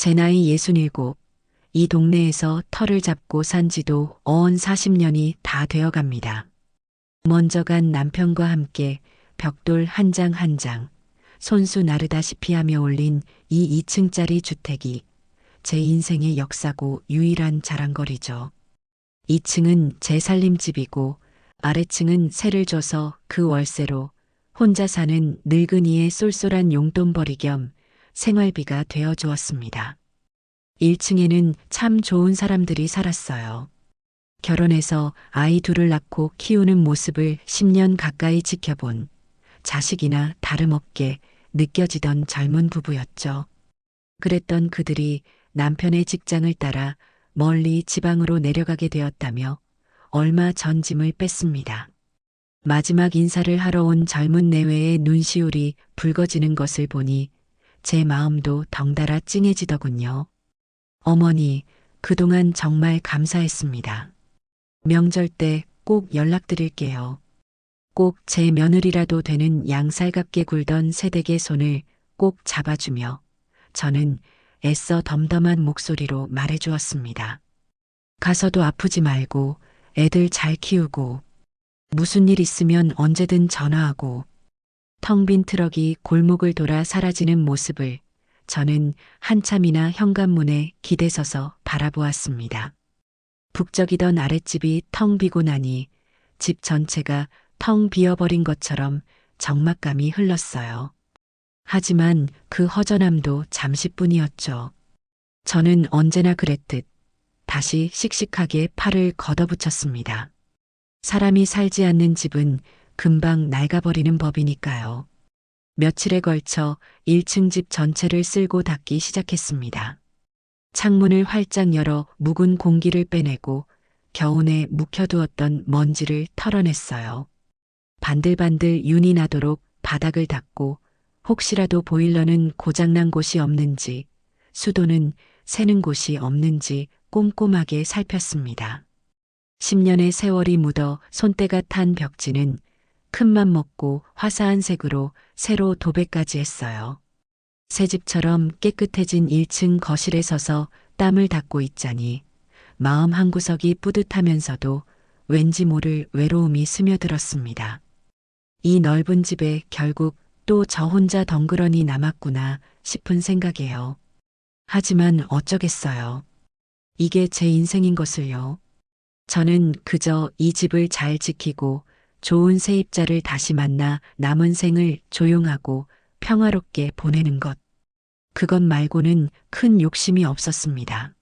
제 나이 67, 이 동네에서 터를 잡고 산 지도 어언 40년이 다 되어 갑니다. 먼저 간 남편과 함께 벽돌 한 장 한 장, 손수 나르다시피 하며 올린 이 2층짜리 주택이 제 인생의 역사고 유일한 자랑거리죠. 2층은 제 살림집이고 아래층은 세를 줘서 그 월세로 혼자 사는 늙은이의 쏠쏠한 용돈벌이 겸 생활비가 되어 주었습니다. 1층에는 참 좋은 사람들이 살았어요. 결혼해서 아이 둘을 낳고 키우는 모습을 10년 가까이 지켜본 자식이나 다름없게 느껴지던 젊은 부부였죠. 그랬던 그들이 남편의 직장을 따라 멀리 지방으로 내려가게 되었다며 얼마 전 짐을 뺐습니다. 마지막 인사를 하러 온 젊은 내외의 눈시울이 붉어지는 것을 보니 제 마음도 덩달아 찡해지더군요. 어머니, 그동안 정말 감사했습니다. 명절 때 꼭 연락드릴게요. 꼭 제 며느리라도 되는 양살갑게 굴던 새댁의 손을 꼭 잡아주며 저는 애써 덤덤한 목소리로 말해주었습니다. 가서도 아프지 말고 애들 잘 키우고 무슨 일 있으면 언제든 전화하고. 텅 빈 트럭이 골목을 돌아 사라지는 모습을 저는 한참이나 현관문에 기대서서 바라보았습니다. 북적이던 아랫집이 텅 비고 나니 집 전체가 텅 비어버린 것처럼 적막감이 흘렀어요. 하지만 그 허전함도 잠시뿐이었죠. 저는 언제나 그랬듯 다시 씩씩하게 팔을 걷어붙였습니다. 사람이 살지 않는 집은 금방 낡아버리는 법이니까요. 며칠에 걸쳐 1층 집 전체를 쓸고 닦기 시작했습니다. 창문을 활짝 열어 묵은 공기를 빼내고 겨우내 묵혀두었던 먼지를 털어냈어요. 반들반들 윤이 나도록 바닥을 닦고 혹시라도 보일러는 고장난 곳이 없는지, 수도는 새는 곳이 없는지 꼼꼼하게 살폈습니다. 10년의 세월이 묻어 손때가 탄 벽지는 큰맘 먹고 화사한 색으로 새로 도배까지 했어요. 새 집처럼 깨끗해진 1층 거실에 서서 땀을 닦고 있자니 마음 한구석이 뿌듯하면서도 왠지 모를 외로움이 스며들었습니다. 이 넓은 집에 결국 또 저 혼자 덩그러니 남았구나 싶은 생각이에요. 하지만 어쩌겠어요. 이게 제 인생인 것을요. 저는 그저 이 집을 잘 지키고 좋은 세입자를 다시 만나 남은 생을 조용하고 평화롭게 보내는 것. 그것 말고는 큰 욕심이 없었습니다.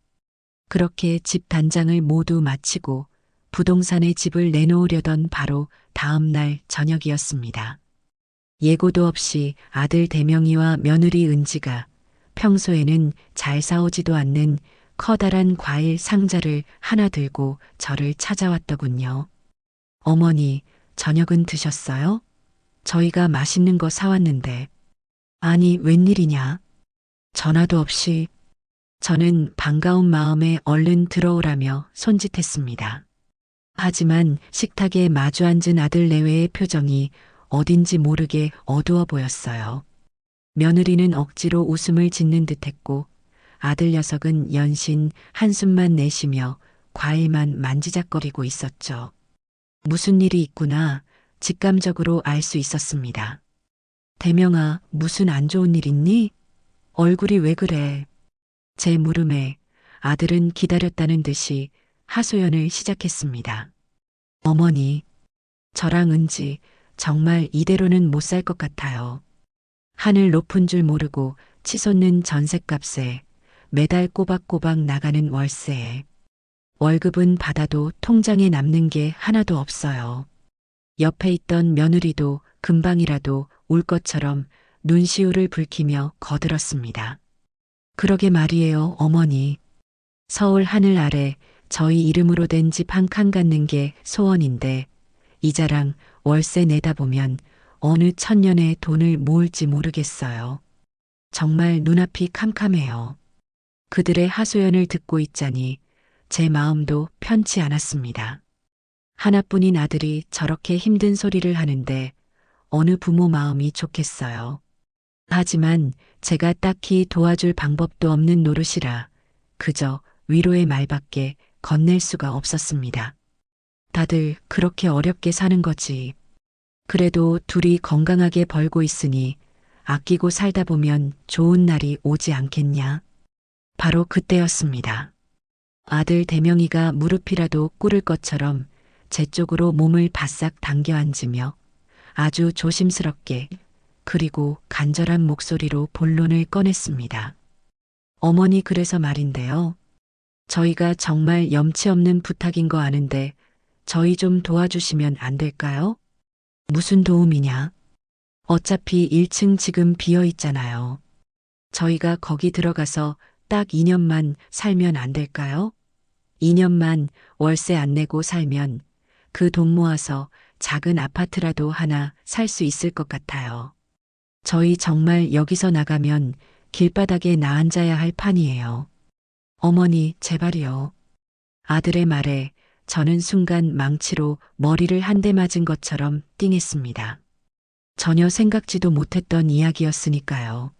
그렇게 집 단장을 모두 마치고 부동산에 집을 내놓으려던 바로 다음 날 저녁이었습니다. 예고도 없이 아들 대명이와 며느리 은지가 평소에는 잘 싸우지도 않는 커다란 과일 상자를 하나 들고 저를 찾아왔더군요. 어머니, 저녁은 드셨어요? 저희가 맛있는 거 사왔는데. 아니, 웬일이냐? 전화도 없이. 저는 반가운 마음에 얼른 들어오라며 손짓했습니다. 하지만 식탁에 마주 앉은 아들 내외의 표정이 어딘지 모르게 어두워 보였어요. 며느리는 억지로 웃음을 짓는 듯했고 아들 녀석은 연신 한숨만 내쉬며 과일만 만지작거리고 있었죠. 무슨 일이 있구나 직감적으로 알 수 있었습니다. 대명아, 무슨 안 좋은 일 있니? 얼굴이 왜 그래? 제 물음에 아들은 기다렸다는 듯이 하소연을 시작했습니다. 어머니, 저랑 은지 정말 이대로는 못 살 것 같아요. 하늘 높은 줄 모르고 치솟는 전셋값에 매달 꼬박꼬박 나가는 월세에 월급은 받아도 통장에 남는 게 하나도 없어요. 옆에 있던 며느리도 금방이라도 울 것처럼 눈시울을 붉히며 거들었습니다. 그러게 말이에요, 어머니. 서울 하늘 아래 저희 이름으로 된 집 한 칸 갖는 게 소원인데 이자랑 월세 내다보면 어느 천년에 돈을 모을지 모르겠어요. 정말 눈앞이 캄캄해요. 그들의 하소연을 듣고 있자니 제 마음도 편치 않았습니다. 하나뿐인 아들이 저렇게 힘든 소리를 하는데 어느 부모 마음이 좋겠어요. 하지만 제가 딱히 도와줄 방법도 없는 노릇이라 그저 위로의 말밖에 건넬 수가 없었습니다. 다들 그렇게 어렵게 사는 거지. 그래도 둘이 건강하게 벌고 있으니 아끼고 살다 보면 좋은 날이 오지 않겠냐. 바로 그때였습니다. 아들 대명이가 무릎이라도 꿇을 것처럼 제 쪽으로 몸을 바싹 당겨 앉으며 아주 조심스럽게 그리고 간절한 목소리로 본론을 꺼냈습니다. 어머니, 그래서 말인데요. 저희가 정말 염치 없는 부탁인 거 아는데 저희 좀 도와주시면 안 될까요? 무슨 도움이냐? 어차피 1층 지금 비어 있잖아요. 저희가 거기 들어가서 딱 2년만 살면 안 될까요? 2년만 월세 안 내고 살면 그 돈 모아서 작은 아파트라도 하나 살 수 있을 것 같아요. 저희 정말 여기서 나가면 길바닥에 나앉아야 할 판이에요. 어머니, 제발이요. 아들의 말에 저는 순간 망치로 머리를 한 대 맞은 것처럼 띵했습니다. 전혀 생각지도 못했던 이야기였으니까요.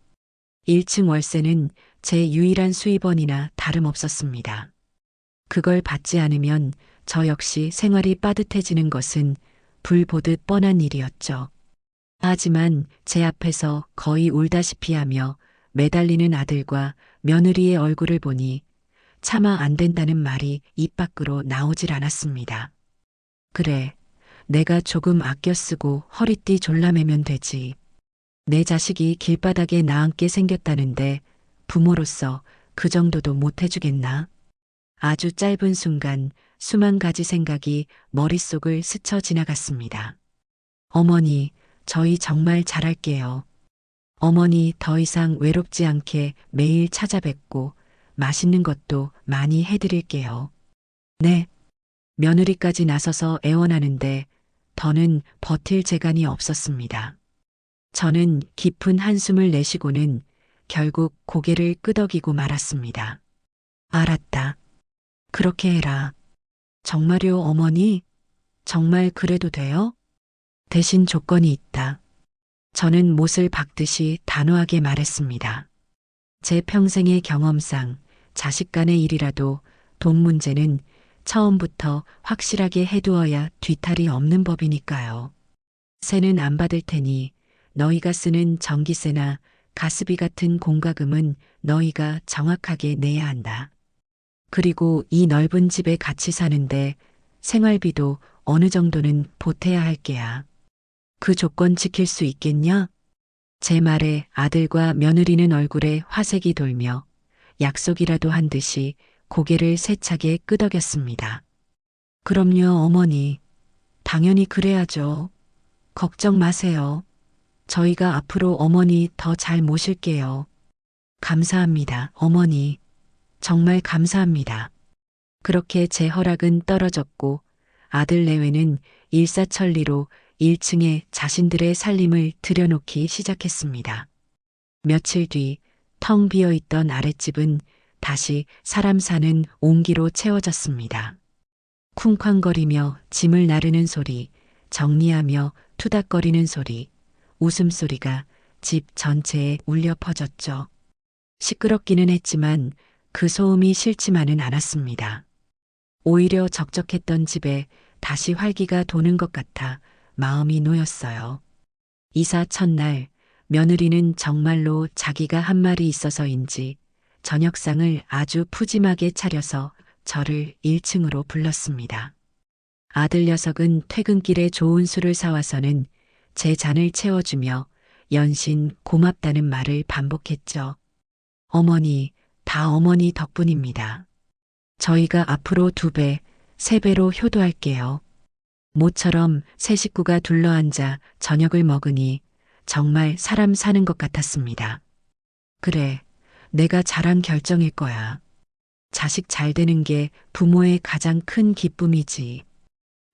1층 월세는 제 유일한 수입원이나 다름없었습니다. 그걸 받지 않으면 저 역시 생활이 빠듯해지는 것은 불 보듯 뻔한 일이었죠. 하지만 제 앞에서 거의 울다시피 하며 매달리는 아들과 며느리의 얼굴을 보니 차마 안 된다는 말이 입 밖으로 나오질 않았습니다. 그래, 내가 조금 아껴 쓰고 허리띠 졸라매면 되지. 내 자식이 길바닥에 나앉게 생겼다는데 부모로서 그 정도도 못 해주겠나? 아주 짧은 순간 수만 가지 생각이 머릿속을 스쳐 지나갔습니다. 어머니, 저희 정말 잘할게요. 어머니 더 이상 외롭지 않게 매일 찾아뵙고 맛있는 것도 많이 해드릴게요. 네. 며느리까지 나서서 애원하는데 더는 버틸 재간이 없었습니다. 저는 깊은 한숨을 내쉬고는 결국 고개를 끄덕이고 말았습니다. 알았다. 그렇게 해라. 정말요, 어머니? 정말 그래도 돼요? 대신 조건이 있다. 저는 못을 박듯이 단호하게 말했습니다. 제 평생의 경험상 자식 간의 일이라도 돈 문제는 처음부터 확실하게 해두어야 뒤탈이 없는 법이니까요. 세는 안 받을 테니 너희가 쓰는 전기세나 가스비 같은 공과금은 너희가 정확하게 내야 한다. 그리고 이 넓은 집에 같이 사는데 생활비도 어느 정도는 보태야 할 게야. 그 조건 지킬 수 있겠냐? 제 말에 아들과 며느리는 얼굴에 화색이 돌며 약속이라도 한 듯이 고개를 세차게 끄덕였습니다. 그럼요, 어머니. 당연히 그래야죠. 걱정 마세요. 저희가 앞으로 어머니 더 잘 모실게요. 감사합니다, 어머니. 정말 감사합니다. 그렇게 제 허락은 떨어졌고 아들 내외는 일사천리로 1층에 자신들의 살림을 들여놓기 시작했습니다. 며칠 뒤 텅 비어 있던 아랫집은 다시 사람 사는 온기로 채워졌습니다. 쿵쾅거리며 짐을 나르는 소리, 정리하며 투닥거리는 소리, 웃음소리가 집 전체에 울려 퍼졌죠. 시끄럽기는 했지만 그 소음이 싫지만은 않았습니다. 오히려 적적했던 집에 다시 활기가 도는 것 같아 마음이 놓였어요. 이사 첫날 며느리는 정말로 자기가 한 말이 있어서인지 저녁상을 아주 푸짐하게 차려서 저를 1층으로 불렀습니다. 아들 녀석은 퇴근길에 좋은 술을 사와서는 제 잔을 채워주며 연신 고맙다는 말을 반복했죠. 어머니, 다 어머니 덕분입니다. 저희가 앞으로 2배, 3배로 효도할게요. 모처럼 세 식구가 둘러앉아 저녁을 먹으니 정말 사람 사는 것 같았습니다. 그래, 내가 잘한 결정일 거야. 자식 잘 되는 게 부모의 가장 큰 기쁨이지.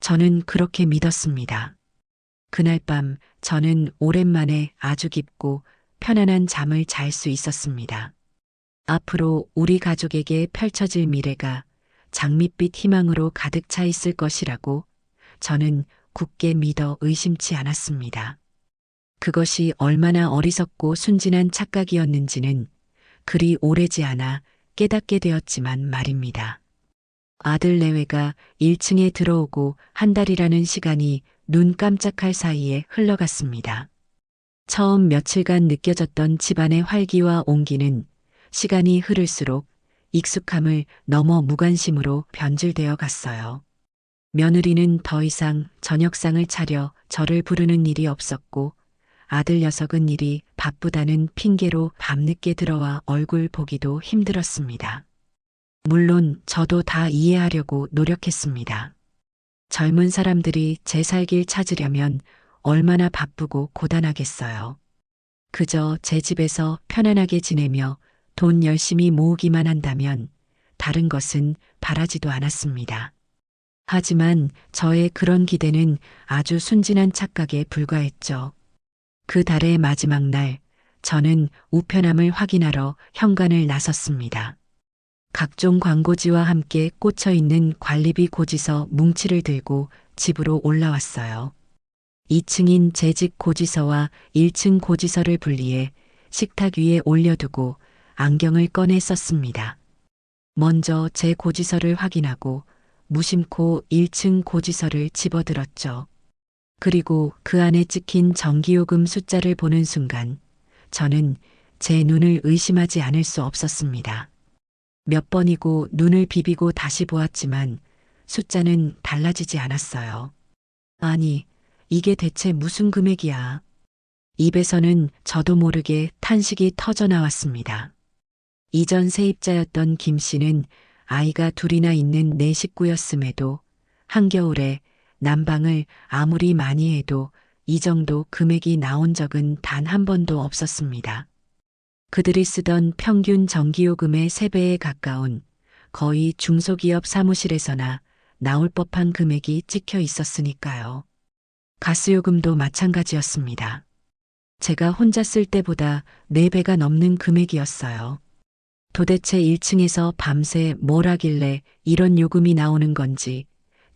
저는 그렇게 믿었습니다. 그날 밤 저는 오랜만에 아주 깊고 편안한 잠을 잘 수 있었습니다. 앞으로 우리 가족에게 펼쳐질 미래가 장밋빛 희망으로 가득 차 있을 것이라고 저는 굳게 믿어 의심치 않았습니다. 그것이 얼마나 어리석고 순진한 착각이었는지는 그리 오래지 않아 깨닫게 되었지만 말입니다. 아들 내외가 1층에 들어오고 한 달이라는 시간이 눈 깜짝할 사이에 흘러갔습니다. 처음 며칠간 느껴졌던 집안의 활기와 온기는 시간이 흐를수록 익숙함을 넘어 무관심으로 변질되어 갔어요. 며느리는 더 이상 저녁상을 차려 저를 부르는 일이 없었고 아들 녀석은 일이 바쁘다는 핑계로 밤늦게 들어와 얼굴 보기도 힘들었습니다. 물론 저도 다 이해하려고 노력했습니다. 젊은 사람들이 제 살 길 찾으려면 얼마나 바쁘고 고단하겠어요. 그저 제 집에서 편안하게 지내며 돈 열심히 모으기만 한다면 다른 것은 바라지도 않았습니다. 하지만 저의 그런 기대는 아주 순진한 착각에 불과했죠. 그 달의 마지막 날, 저는 우편함을 확인하러 현관을 나섰습니다. 각종 광고지와 함께 꽂혀 있는 관리비 고지서 뭉치를 들고 집으로 올라왔어요. 2층인 제 집 고지서와 1층 고지서를 분리해 식탁 위에 올려두고 안경을 꺼내 썼습니다. 먼저 제 고지서를 확인하고 무심코 1층 고지서를 집어들었죠. 그리고 그 안에 찍힌 전기요금 숫자를 보는 순간 저는 제 눈을 의심하지 않을 수 없었습니다. 몇 번이고 눈을 비비고 다시 보았지만 숫자는 달라지지 않았어요. 아니, 이게 대체 무슨 금액이야? 입에서는 저도 모르게 탄식이 터져 나왔습니다. 이전 세입자였던 김 씨는 아이가 둘이나 있는 내 식구였음에도 한겨울에 난방을 아무리 많이 해도 이 정도 금액이 나온 적은 단 한 번도 없었습니다. 그들이 쓰던 평균 전기요금의 3배에 가까운 거의 중소기업 사무실에서나 나올 법한 금액이 찍혀 있었으니까요. 가스요금도 마찬가지였습니다. 제가 혼자 쓸 때보다 4배가 넘는 금액이었어요. 도대체 1층에서 밤새 뭘 하길래 이런 요금이 나오는 건지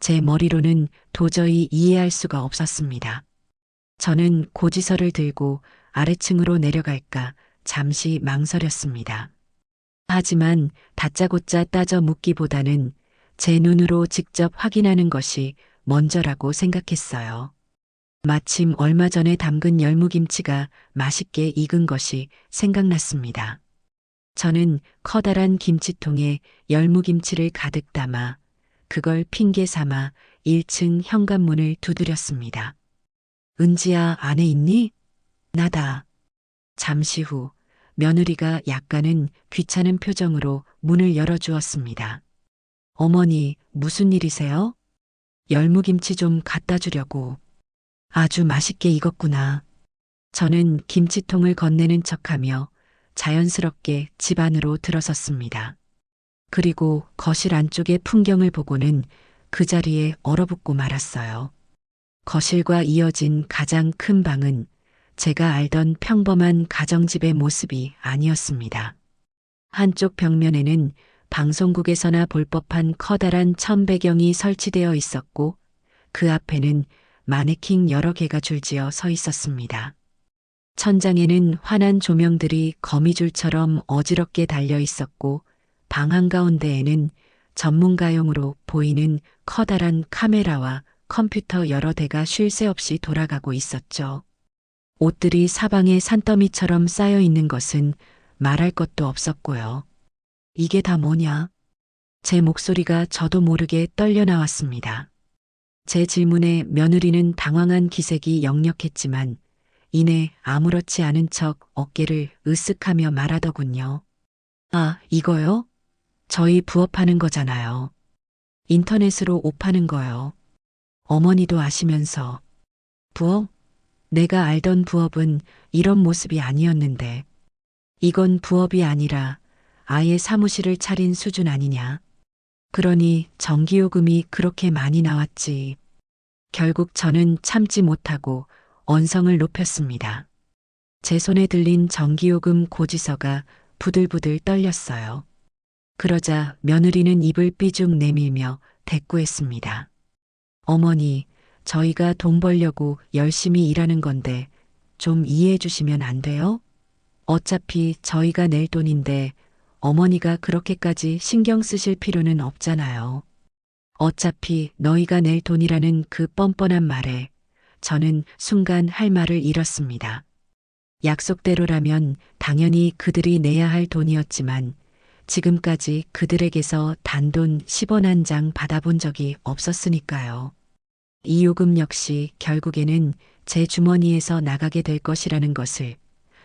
제 머리로는 도저히 이해할 수가 없었습니다. 저는 고지서를 들고 아래층으로 내려갈까 잠시 망설였습니다. 하지만 다짜고짜 따져 묻기보다는 제 눈으로 직접 확인하는 것이 먼저라고 생각했어요. 마침 얼마 전에 담근 열무김치가 맛있게 익은 것이 생각났습니다. 저는 커다란 김치통에 열무김치를 가득 담아 그걸 핑계 삼아 1층 현관문을 두드렸습니다. 은지야, 안에 있니? 나다. 잠시 후 며느리가 약간은 귀찮은 표정으로 문을 열어주었습니다. 어머니, 무슨 일이세요? 열무김치 좀 갖다 주려고. 아주 맛있게 익었구나. 저는 김치통을 건네는 척하며 자연스럽게 집 안으로 들어섰습니다. 그리고 거실 안쪽의 풍경을 보고는 그 자리에 얼어붙고 말았어요. 거실과 이어진 가장 큰 방은 제가 알던 평범한 가정집의 모습이 아니었습니다. 한쪽 벽면에는 방송국에서나 볼 법한 커다란 천배경이 설치되어 있었고 그 앞에는 마네킹 여러 개가 줄지어 서 있었습니다. 천장에는 환한 조명들이 거미줄처럼 어지럽게 달려 있었고 방 한가운데에는 전문가용으로 보이는 커다란 카메라와 컴퓨터 여러 대가 쉴 새 없이 돌아가고 있었죠. 옷들이 사방에 산더미처럼 쌓여 있는 것은 말할 것도 없었고요. 이게 다 뭐냐? 제 목소리가 저도 모르게 떨려 나왔습니다. 제 질문에 며느리는 당황한 기색이 역력했지만 이내 아무렇지 않은 척 어깨를 으쓱하며 말하더군요. 아, 이거요? 저희 부업하는 거잖아요. 인터넷으로 옷 파는 거요. 어머니도 아시면서. 부업? 내가 알던 부업은 이런 모습이 아니었는데. 이건 부업이 아니라 아예 사무실을 차린 수준 아니냐. 그러니 전기요금이 그렇게 많이 나왔지. 결국 저는 참지 못하고 언성을 높였습니다. 제 손에 들린 전기요금 고지서가 부들부들 떨렸어요. 그러자 며느리는 입을 삐죽 내밀며 대꾸했습니다. 어머니, 저희가 돈 벌려고 열심히 일하는 건데 좀 이해해 주시면 안 돼요? 어차피 저희가 낼 돈인데 어머니가 그렇게까지 신경 쓰실 필요는 없잖아요. 어차피 너희가 낼 돈이라는 그 뻔뻔한 말에 저는 순간 할 말을 잃었습니다. 약속대로라면 당연히 그들이 내야 할 돈이었지만 지금까지 그들에게서 단돈 10원 한 장 받아본 적이 없었으니까요. 이 요금 역시 결국에는 제 주머니에서 나가게 될 것이라는 것을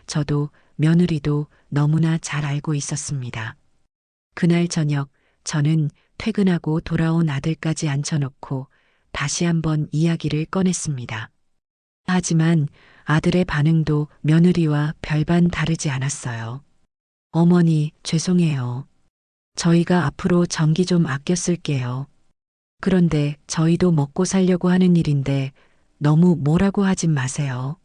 저도 며느리도 너무나 잘 알고 있었습니다. 그날 저녁 저는 퇴근하고 돌아온 아들까지 앉혀놓고 다시 한번 이야기를 꺼냈습니다. 하지만 아들의 반응도 며느리와 별반 다르지 않았어요. 어머니, 죄송해요. 저희가 앞으로 전기 좀 아껴 쓸게요. 그런데 저희도 먹고 살려고 하는 일인데 너무 뭐라고 하진 마세요.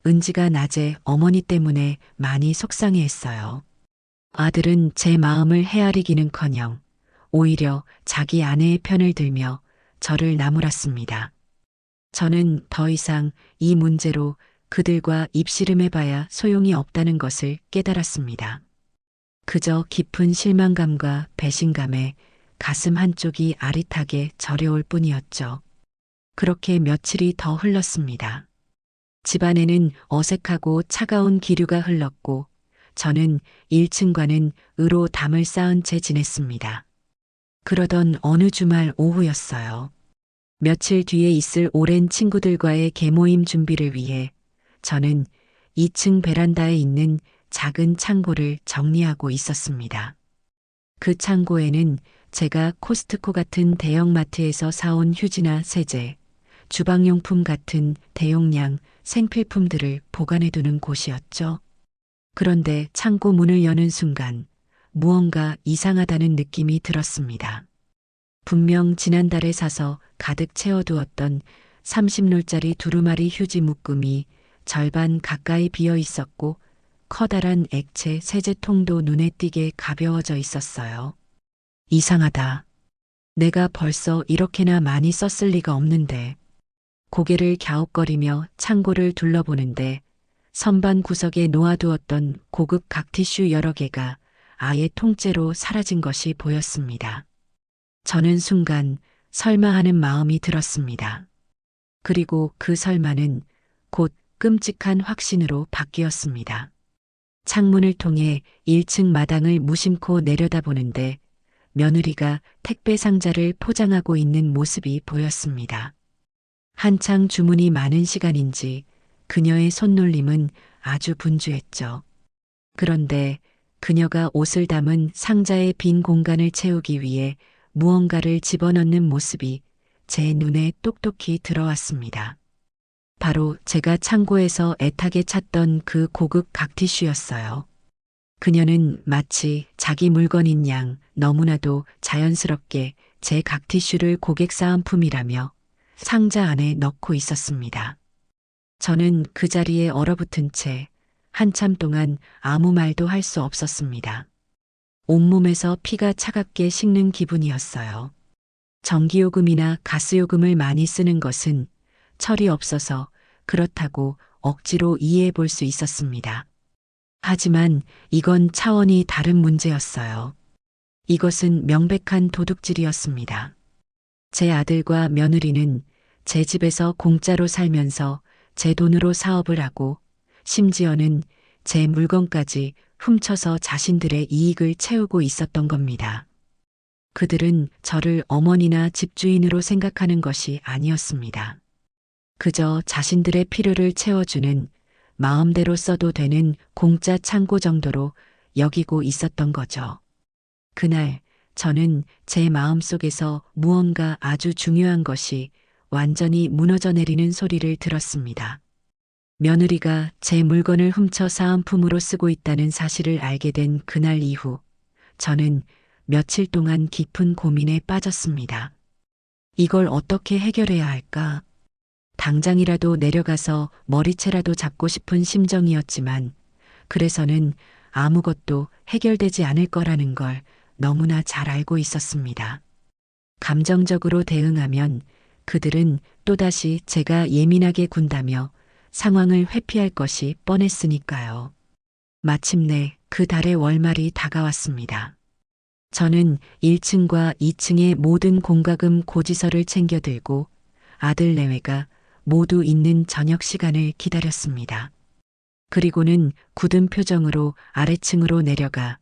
은지가 낮에 어머니 때문에 많이 속상해 했어요. 아들은 제 마음을 헤아리기는커녕 오히려 자기 아내의 편을 들며 저를 나무랐습니다. 저는 더 이상 이 문제로 그들과 입씨름해봐야 소용이 없다는 것을 깨달았습니다. 그저 깊은 실망감과 배신감에 가슴 한쪽이 아릿하게 저려올 뿐이었죠. 그렇게 며칠이 더 흘렀습니다. 집안에는 어색하고 차가운 기류가 흘렀고 저는 1층과는 으로 담을 쌓은 채 지냈습니다. 그러던 어느 주말 오후였어요. 며칠 뒤에 있을 오랜 친구들과의 개모임 준비를 위해 저는 2층 베란다에 있는 작은 창고를 정리하고 있었습니다. 그 창고에는 제가 코스트코 같은 대형마트에서 사온 휴지나 세제, 주방용품 같은 대용량 생필품들을 보관해두는 곳이었죠. 그런데 창고 문을 여는 순간 무언가 이상하다는 느낌이 들었습니다. 분명 지난달에 사서 가득 채워두었던 30롤짜리 두루마리 휴지 묶음이 절반 가까이 비어 있었고 커다란 액체 세제통도 눈에 띄게 가벼워져 있었어요. 이상하다. 내가 벌써 이렇게나 많이 썼을 리가 없는데. 고개를 갸웃거리며 창고를 둘러보는데 선반 구석에 놓아두었던 고급 각티슈 여러 개가 아예 통째로 사라진 것이 보였습니다. 저는 순간 설마 하는 마음이 들었습니다. 그리고 그 설마는 곧 끔찍한 확신으로 바뀌었습니다. 창문을 통해 1층 마당을 무심코 내려다보는데 며느리가 택배 상자를 포장하고 있는 모습이 보였습니다. 한창 주문이 많은 시간인지 그녀의 손놀림은 아주 분주했죠. 그런데 그녀가 옷을 담은 상자의 빈 공간을 채우기 위해 무언가를 집어넣는 모습이 제 눈에 똑똑히 들어왔습니다. 바로 제가 창고에서 애타게 찾던 그 고급 각티슈였어요. 그녀는 마치 자기 물건인 양 너무나도 자연스럽게 제 각티슈를 고객 사은품이라며 상자 안에 넣고 있었습니다. 저는 그 자리에 얼어붙은 채 한참 동안 아무 말도 할 수 없었습니다. 온몸에서 피가 차갑게 식는 기분이었어요. 전기요금이나 가스요금을 많이 쓰는 것은 철이 없어서 그렇다고 억지로 이해해 볼 수 있었습니다. 하지만 이건 차원이 다른 문제였어요. 이것은 명백한 도둑질이었습니다. 제 아들과 며느리는 제 집에서 공짜로 살면서 제 돈으로 사업을 하고 심지어는 제 물건까지 훔쳐서 자신들의 이익을 채우고 있었던 겁니다. 그들은 저를 어머니나 집주인으로 생각하는 것이 아니었습니다. 그저 자신들의 필요를 채워주는 마음대로 써도 되는 공짜 창고 정도로 여기고 있었던 거죠. 그날 저는 제 마음속에서 무언가 아주 중요한 것이 완전히 무너져 내리는 소리를 들었습니다. 며느리가 제 물건을 훔쳐 사은품으로 쓰고 있다는 사실을 알게 된 그날 이후 저는 며칠 동안 깊은 고민에 빠졌습니다. 이걸 어떻게 해결해야 할까? 당장이라도 내려가서 머리채라도 잡고 싶은 심정이었지만 그래서는 아무것도 해결되지 않을 거라는 걸 너무나 잘 알고 있었습니다. 감정적으로 대응하면 그들은 또다시 제가 예민하게 군다며 상황을 회피할 것이 뻔했으니까요. 마침내 그 달의 월말이 다가왔습니다. 저는 1층과 2층의 모든 공과금 고지서를 챙겨 들고 아들 내외가 모두 있는 저녁 시간을 기다렸습니다. 그리고는 굳은 표정으로 아래층으로 내려가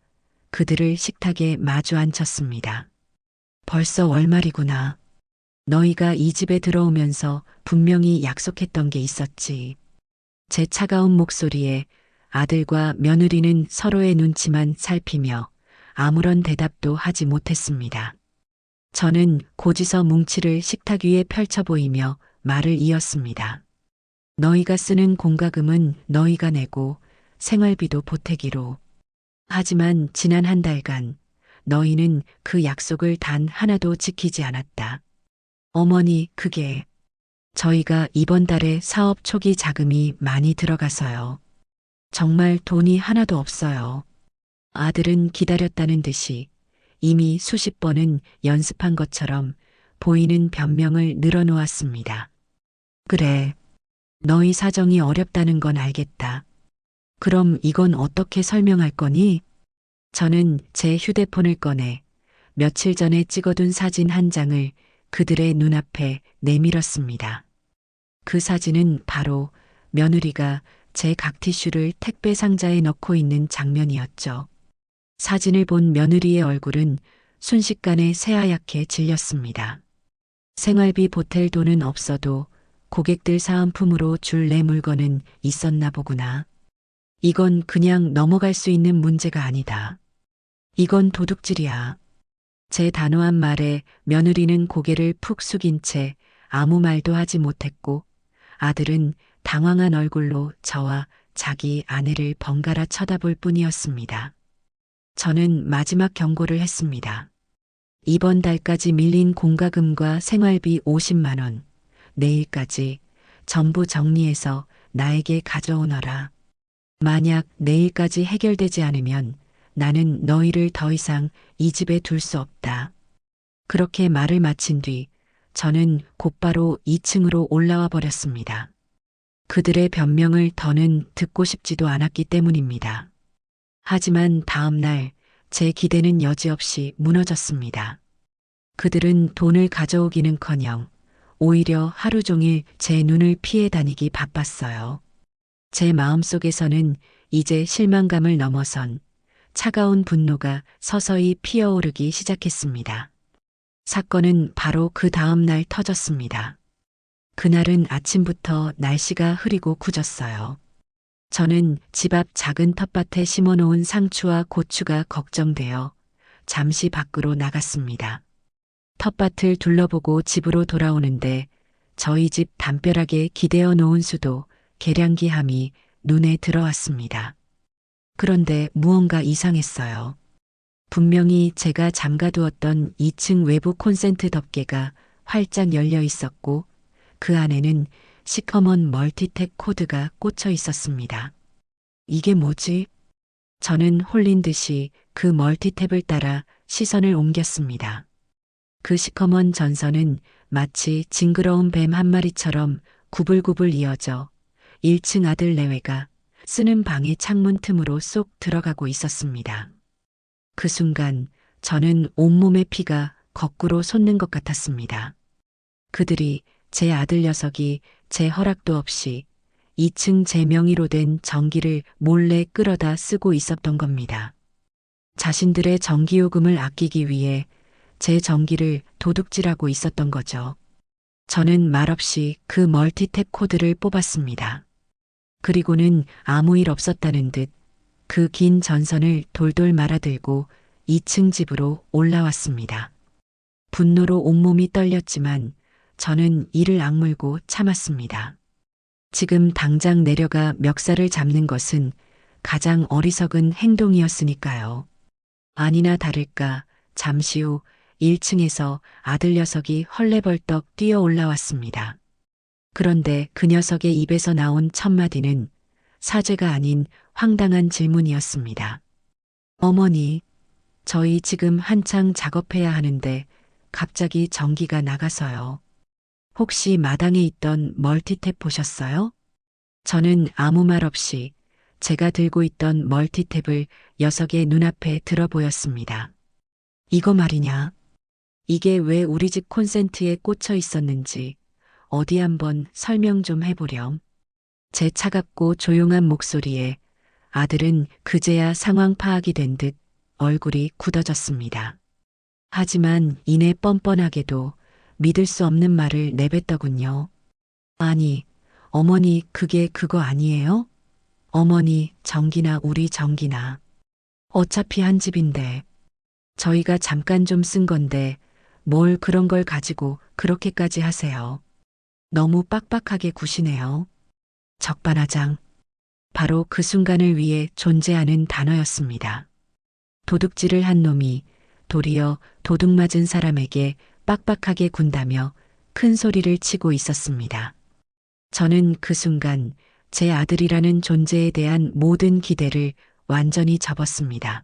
그들을 식탁에 마주 앉혔습니다. 벌써 월말이구나. 너희가 이 집에 들어오면서 분명히 약속했던 게 있었지. 제 차가운 목소리에 아들과 며느리는 서로의 눈치만 살피며 아무런 대답도 하지 못했습니다. 저는 고지서 뭉치를 식탁 위에 펼쳐 보이며 말을 이었습니다. 너희가 쓰는 공과금은 너희가 내고 생활비도 보태기로. 하지만 지난 한 달간 너희는 그 약속을 단 하나도 지키지 않았다. 어머니, 그게 저희가 이번 달에 사업 초기 자금이 많이 들어가서요. 정말 돈이 하나도 없어요. 아들은 기다렸다는 듯이 이미 수십 번은 연습한 것처럼 보이는 변명을 늘어놓았습니다. 그래. 너희 사정이 어렵다는 건 알겠다. 그럼 이건 어떻게 설명할 거니? 저는 제 휴대폰을 꺼내 며칠 전에 찍어둔 사진 한 장을 그들의 눈앞에 내밀었습니다. 그 사진은 바로 며느리가 제 각티슈를 택배 상자에 넣고 있는 장면이었죠. 사진을 본 며느리의 얼굴은 순식간에 새하얗게 질렸습니다. 생활비 보탤 돈은 없어도 고객들 사은품으로 줄 내 물건은 있었나 보구나. 이건 그냥 넘어갈 수 있는 문제가 아니다. 이건 도둑질이야. 제 단호한 말에 며느리는 고개를 푹 숙인 채 아무 말도 하지 못했고 아들은 당황한 얼굴로 저와 자기 아내를 번갈아 쳐다볼 뿐이었습니다. 저는 마지막 경고를 했습니다. 이번 달까지 밀린 공과금과 생활비 50만 원, 내일까지 전부 정리해서 나에게 가져오너라. 만약 내일까지 해결되지 않으면 나는 너희를 더 이상 이 집에 둘 수 없다. 그렇게 말을 마친 뒤 저는 곧바로 2층으로 올라와 버렸습니다. 그들의 변명을 더는 듣고 싶지도 않았기 때문입니다. 하지만 다음 날 제 기대는 여지없이 무너졌습니다. 그들은 돈을 가져오기는커녕 오히려 하루 종일 제 눈을 피해 다니기 바빴어요. 제 마음속에서는 이제 실망감을 넘어선 차가운 분노가 서서히 피어오르기 시작했습니다. 사건은 바로 그 다음 날 터졌습니다. 그날은 아침부터 날씨가 흐리고 굳었어요. 저는 집 앞 작은 텃밭에 심어놓은 상추와 고추가 걱정되어 잠시 밖으로 나갔습니다. 텃밭을 둘러보고 집으로 돌아오는데 저희 집 담벼락에 기대어 놓은 수도 계량기함이 눈에 들어왔습니다. 그런데 무언가 이상했어요. 분명히 제가 잠가두었던 2층 외부 콘센트 덮개가 활짝 열려 있었고 그 안에는 시커먼 멀티탭 코드가 꽂혀 있었습니다. 이게 뭐지? 저는 홀린 듯이 그 멀티탭을 따라 시선을 옮겼습니다. 그 시커먼 전선은 마치 징그러운 뱀 한 마리처럼 구불구불 이어져 1층 아들 내외가 쓰는 방의 창문 틈으로 쏙 들어가고 있었습니다. 그 순간 저는 온몸의 피가 거꾸로 솟는 것 같았습니다. 그들이 제 아들 녀석이 제 허락도 없이 2층 제 명의로 된 전기를 몰래 끌어다 쓰고 있었던 겁니다. 자신들의 전기요금을 아끼기 위해 제 전기를 도둑질하고 있었던 거죠. 저는 말없이 그 멀티탭 코드를 뽑았습니다. 그리고는 아무 일 없었다는 듯 그 긴 전선을 돌돌 말아들고 2층 집으로 올라왔습니다. 분노로 온몸이 떨렸지만 저는 이를 악물고 참았습니다. 지금 당장 내려가 멱살을 잡는 것은 가장 어리석은 행동이었으니까요. 아니나 다를까 잠시 후 1층에서 아들 녀석이 헐레벌떡 뛰어 올라왔습니다. 그런데 그 녀석의 입에서 나온 첫 마디는 사죄가 아닌 황당한 질문이었습니다. 어머니, 저희 지금 한창 작업해야 하는데 갑자기 전기가 나가서요. 혹시 마당에 있던 멀티탭 보셨어요? 저는 아무 말 없이 제가 들고 있던 멀티탭을 녀석의 눈앞에 들어 보였습니다. 이거 말이냐? 이게 왜 우리 집 콘센트에 꽂혀 있었는지 어디 한번 설명 좀 해보렴. 제 차갑고 조용한 목소리에 아들은 그제야 상황 파악이 된 듯 얼굴이 굳어졌습니다. 하지만 이내 뻔뻔하게도 믿을 수 없는 말을 내뱉더군요. 아니, 어머니 그게 그거 아니에요? 어머니 전기나 우리 전기나. 어차피 한 집인데. 저희가 잠깐 좀 쓴 건데 뭘 그런 걸 가지고 그렇게까지 하세요. 너무 빡빡하게 구시네요. 적반하장. 바로 그 순간을 위해 존재하는 단어였습니다. 도둑질을 한 놈이 도리어 도둑 맞은 사람에게 빡빡하게 군다며 큰 소리를 치고 있었습니다. 저는 그 순간 제 아들이라는 존재에 대한 모든 기대를 완전히 접었습니다.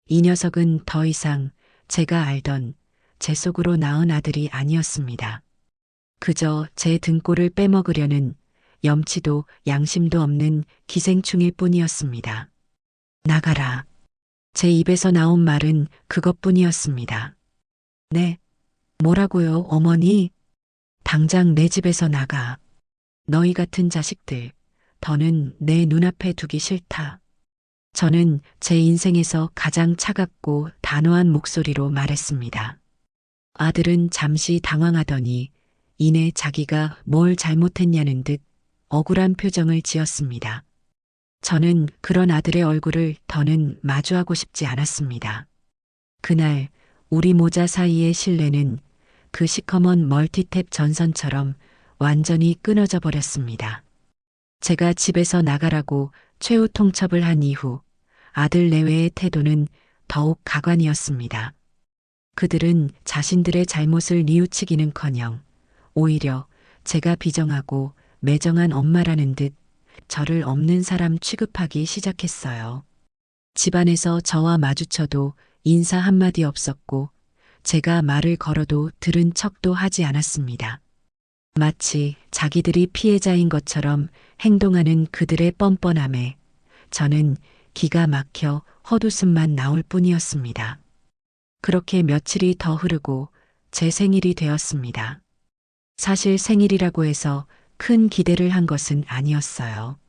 이 녀석은 더 이상 제가 알던 제 속으로 낳은 아들이 아니었습니다. 그저 제 등골을 빼먹으려는 염치도 양심도 없는 기생충일 뿐이었습니다. 나가라. 제 입에서 나온 말은 그것뿐이었습니다. 네. 뭐라고요, 어머니? 당장 내 집에서 나가. 너희 같은 자식들, 더는 내 눈앞에 두기 싫다. 저는 제 인생에서 가장 차갑고 단호한 목소리로 말했습니다. 아들은 잠시 당황하더니 이내 자기가 뭘 잘못했냐는 듯 억울한 표정을 지었습니다. 저는 그런 아들의 얼굴을 더는 마주하고 싶지 않았습니다. 그날 우리 모자 사이의 신뢰는 그 시커먼 멀티탭 전선처럼 완전히 끊어져 버렸습니다. 제가 집에서 나가라고 최후 통첩을 한 이후 아들 내외의 태도는 더욱 가관이었습니다. 그들은 자신들의 잘못을 뉘우치기는커녕 오히려 제가 비정하고 매정한 엄마라는 듯 저를 없는 사람 취급하기 시작했어요. 집안에서 저와 마주쳐도 인사 한마디 없었고 제가 말을 걸어도 들은 척도 하지 않았습니다. 마치 자기들이 피해자인 것처럼 행동하는 그들의 뻔뻔함에 저는 기가 막혀 헛웃음만 나올 뿐이었습니다. 그렇게 며칠이 더 흐르고 제 생일이 되었습니다. 사실 생일이라고 해서 큰 기대를 한 것은 아니었어요.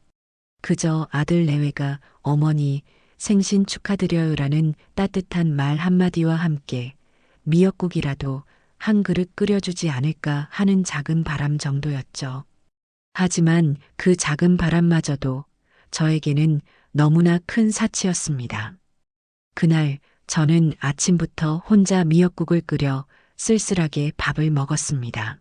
그저 아들 내외가 어머니 생신 축하드려요라는 따뜻한 말 한마디와 함께 미역국이라도 한 그릇 끓여주지 않을까 하는 작은 바람 정도였죠. 하지만 그 작은 바람마저도 저에게는 너무나 큰 사치였습니다. 그날 저는 아침부터 혼자 미역국을 끓여 쓸쓸하게 밥을 먹었습니다.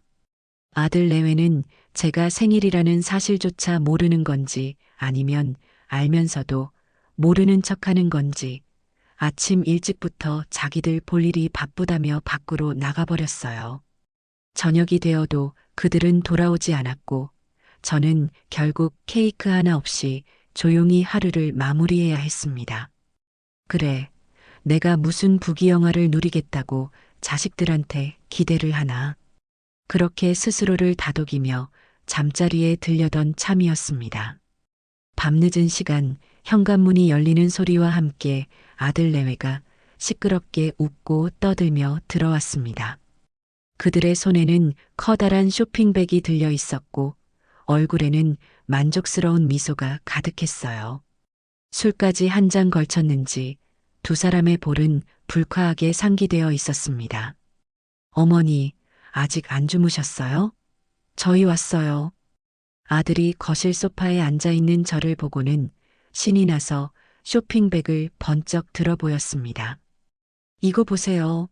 아들 내외는 제가 생일이라는 사실조차 모르는 건지 아니면 알면서도 모르는 척하는 건지 아침 일찍부터 자기들 볼 일이 바쁘다며 밖으로 나가버렸어요. 저녁이 되어도 그들은 돌아오지 않았고 저는 결국 케이크 하나 없이 조용히 하루를 마무리해야 했습니다. 그래, 내가 무슨 부귀영화를 누리겠다고 자식들한테 기대를 하나. 그렇게 스스로를 다독이며 잠자리에 들려던 참이었습니다. 밤늦은 시간 현관문이 열리는 소리와 함께 아들 내외가 시끄럽게 웃고 떠들며 들어왔습니다. 그들의 손에는 커다란 쇼핑백이 들려 있었고 얼굴에는 만족스러운 미소가 가득했어요. 술까지 한 잔 걸쳤는지 두 사람의 볼은 불쾌하게 상기되어 있었습니다. 어머니, 아직 안 주무셨어요? 저희 왔어요. 아들이 거실 소파에 앉아 있는 저를 보고는 신이 나서 쇼핑백을 번쩍 들어 보였습니다. 이거 보세요.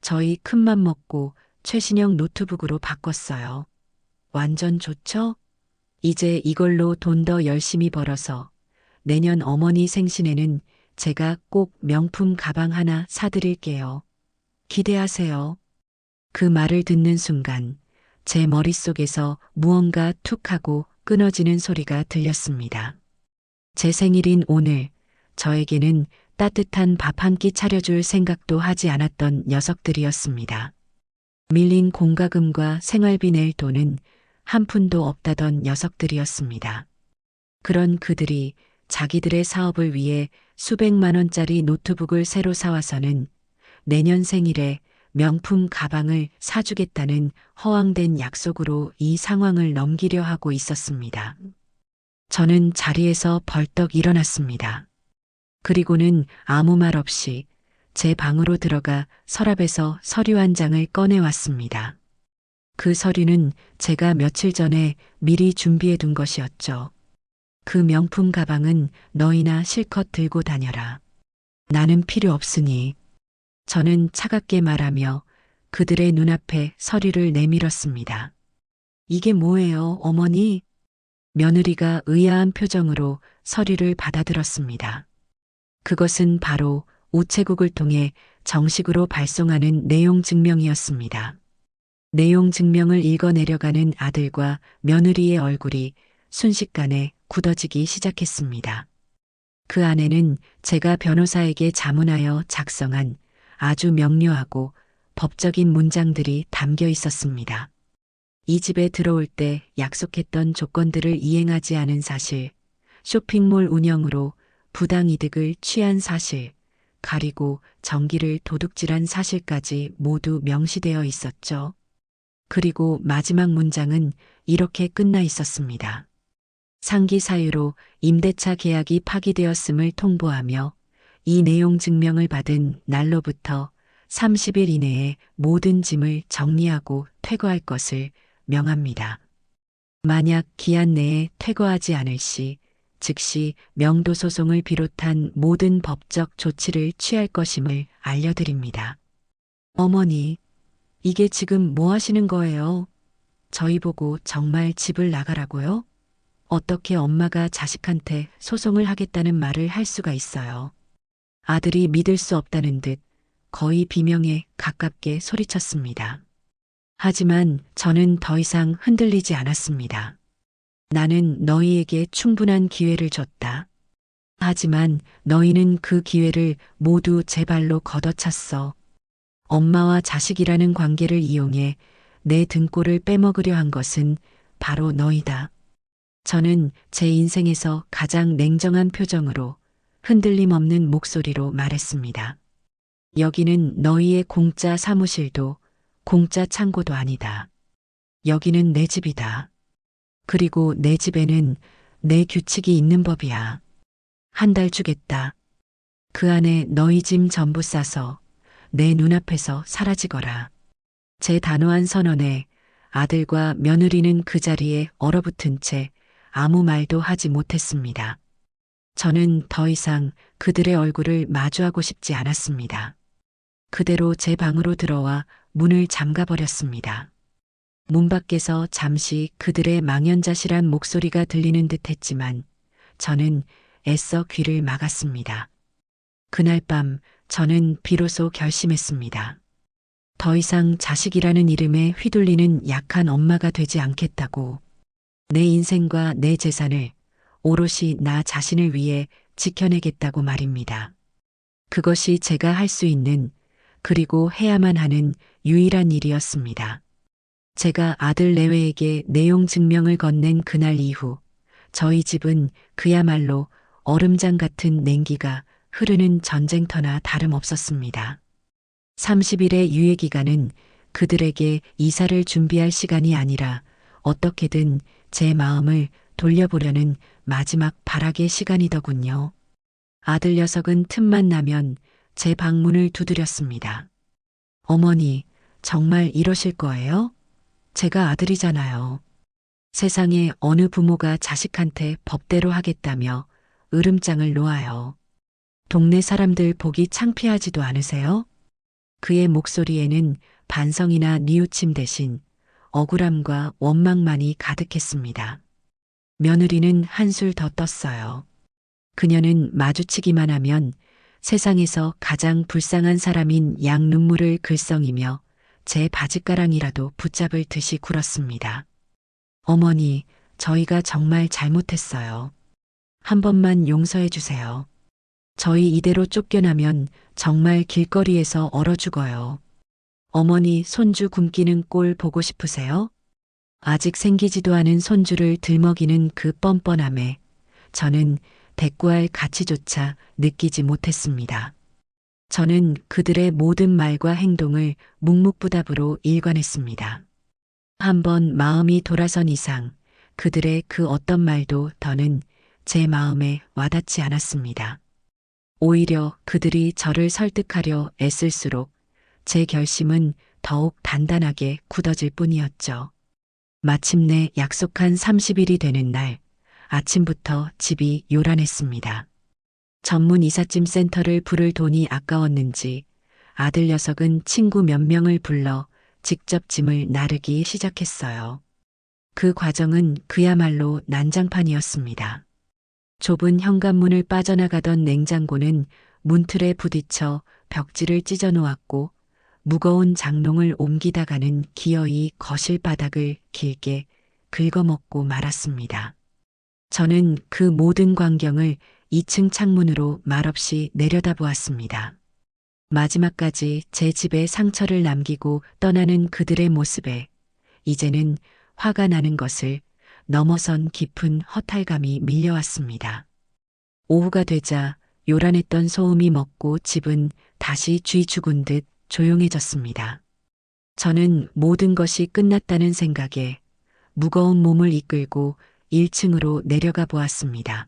저희 큰맘 먹고 최신형 노트북으로 바꿨어요. 완전 좋죠? 이제 이걸로 돈 더 열심히 벌어서 내년 어머니 생신에는 제가 꼭 명품 가방 하나 사드릴게요. 기대하세요. 그 말을 듣는 순간 제 머릿속에서 무언가 툭 하고 끊어지는 소리가 들렸습니다. 제 생일인 오늘 저에게는 따뜻한 밥 한 끼 차려줄 생각도 하지 않았던 녀석들이었습니다. 밀린 공과금과 생활비 낼 돈은 한 푼도 없다던 녀석들이었습니다. 그런 그들이 자기들의 사업을 위해 수백만 원짜리 노트북을 새로 사와서는 내년 생일에 명품 가방을 사주겠다는 허황된 약속으로 이 상황을 넘기려 하고 있었습니다. 저는 자리에서 벌떡 일어났습니다. 그리고는 아무 말 없이 제 방으로 들어가 서랍에서 서류 한 장을 꺼내왔습니다. 그 서류는 제가 며칠 전에 미리 준비해 둔 것이었죠. 그 명품 가방은 너희나 실컷 들고 다녀라. 나는 필요 없으니. 저는 차갑게 말하며 그들의 눈앞에 서류를 내밀었습니다. 이게 뭐예요, 어머니? 며느리가 의아한 표정으로 서류를 받아들었습니다. 그것은 바로 우체국을 통해 정식으로 발송하는 내용 증명이었습니다. 내용 증명을 읽어내려가는 아들과 며느리의 얼굴이 순식간에 굳어지기 시작했습니다. 그 안에는 제가 변호사에게 자문하여 작성한 아주 명료하고 법적인 문장들이 담겨 있었습니다. 이 집에 들어올 때 약속했던 조건들을 이행하지 않은 사실, 쇼핑몰 운영으로 부당이득을 취한 사실, 가리고 전기를 도둑질한 사실까지 모두 명시되어 있었죠. 그리고 마지막 문장은 이렇게 끝나 있었습니다. 상기 사유로 임대차 계약이 파기되었음을 통보하며 이 내용 증명을 받은 날로부터 30일 이내에 모든 짐을 정리하고 퇴거할 것을 명합니다. 만약 기한 내에 퇴거하지 않을 시 즉시 명도소송을 비롯한 모든 법적 조치를 취할 것임을 알려드립니다. 어머니, 이게 지금 뭐 하시는 거예요? 저희 보고 정말 집을 나가라고요? 어떻게 엄마가 자식한테 소송을 하겠다는 말을 할 수가 있어요. 아들이 믿을 수 없다는 듯 거의 비명에 가깝게 소리쳤습니다. 하지만 저는 더 이상 흔들리지 않았습니다. 나는 너희에게 충분한 기회를 줬다. 하지만 너희는 그 기회를 모두 제 발로 걷어찼어. 엄마와 자식이라는 관계를 이용해 내 등골을 빼먹으려 한 것은 바로 너희다. 저는 제 인생에서 가장 냉정한 표정으로 흔들림 없는 목소리로 말했습니다. 여기는 너희의 공짜 사무실도 공짜 창고도 아니다. 여기는 내 집이다. 그리고 내 집에는 내 규칙이 있는 법이야. 한 달 주겠다. 그 안에 너희 짐 전부 싸서 내 눈앞에서 사라지거라. 제 단호한 선언에 아들과 며느리는 그 자리에 얼어붙은 채 아무 말도 하지 못했습니다. 저는 더 이상 그들의 얼굴을 마주하고 싶지 않았습니다. 그대로 제 방으로 들어와 문을 잠가버렸습니다. 문 밖에서 잠시 그들의 망연자실한 목소리가 들리는 듯 했지만 저는 애써 귀를 막았습니다. 그날 밤 저는 비로소 결심했습니다. 더 이상 자식이라는 이름에 휘둘리는 약한 엄마가 되지 않겠다고. 내 인생과 내 재산을 오롯이 나 자신을 위해 지켜내겠다고 말입니다. 그것이 제가 할 수 있는 그리고 해야만 하는 유일한 일이었습니다. 제가 아들 내외에게 내용 증명을 건넨 그날 이후 저희 집은 그야말로 얼음장 같은 냉기가 흐르는 전쟁터나 다름없었습니다. 30일의 유예 기간은 그들에게 이사를 준비할 시간이 아니라 어떻게든 제 마음을 돌려보려는 마지막 발악의 시간이더군요. 아들 녀석은 틈만 나면 제 방문을 두드렸습니다. 어머니, 정말 이러실 거예요? 제가 아들이잖아요. 세상에 어느 부모가 자식한테 법대로 하겠다며 으름장을 놓아요. 동네 사람들 보기 창피하지도 않으세요? 그의 목소리에는 반성이나 뉘우침 대신 억울함과 원망만이 가득했습니다. 며느리는 한술 더 떴어요. 그녀는 마주치기만 하면 세상에서 가장 불쌍한 사람인 양 눈물을 글썽이며 제 바짓가랑이라도 붙잡을 듯이 굴었습니다. 어머니, 저희가 정말 잘못했어요. 한 번만 용서해 주세요. 저희 이대로 쫓겨나면 정말 길거리에서 얼어 죽어요. 어머니 손주 굶기는 꼴 보고 싶으세요? 아직 생기지도 않은 손주를 들먹이는 그 뻔뻔함에 저는 대꾸할 가치조차 느끼지 못했습니다. 저는 그들의 모든 말과 행동을 묵묵부답으로 일관했습니다. 한번 마음이 돌아선 이상 그들의 그 어떤 말도 더는 제 마음에 와닿지 않았습니다. 오히려 그들이 저를 설득하려 애쓸수록 제 결심은 더욱 단단하게 굳어질 뿐이었죠. 마침내 약속한 30일이 되는 날 아침부터 집이 요란했습니다. 전문 이삿짐 센터를 부를 돈이 아까웠는지 아들 녀석은 친구 몇 명을 불러 직접 짐을 나르기 시작했어요. 그 과정은 그야말로 난장판이었습니다. 좁은 현관문을 빠져나가던 냉장고는 문틀에 부딪혀 벽지를 찢어 놓았고 무거운 장롱을 옮기다가는 기어이 거실 바닥을 길게 긁어먹고 말았습니다. 저는 그 모든 광경을 2층 창문으로 말없이 내려다보았습니다. 마지막까지 제 집에 상처를 남기고 떠나는 그들의 모습에 이제는 화가 나는 것을 넘어선 깊은 허탈감이 밀려왔습니다. 오후가 되자 요란했던 소음이 멎고 집은 다시 쥐 죽은 듯 조용해졌습니다. 저는 모든 것이 끝났다는 생각에 무거운 몸을 이끌고 1층으로 내려가 보았습니다.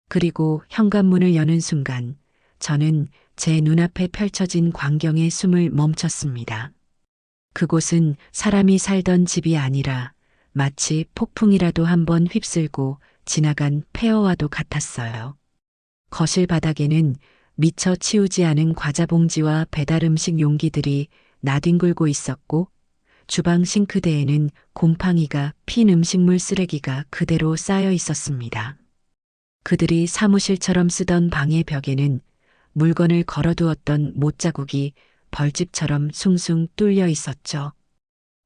그리고 현관문을 여는 순간 저는 제 눈앞에 펼쳐진 광경에 숨을 멈췄습니다. 그곳은 사람이 살던 집이 아니라 마치 폭풍이라도 한번 휩쓸고 지나간 폐허와도 같았어요. 거실 바닥에는 미처 치우지 않은 과자 봉지와 배달 음식 용기들이 나뒹굴고 있었고 주방 싱크대에는 곰팡이가 핀 음식물 쓰레기가 그대로 쌓여 있었습니다. 그들이 사무실처럼 쓰던 방의 벽에는 물건을 걸어두었던 못자국이 벌집처럼 숭숭 뚫려 있었죠.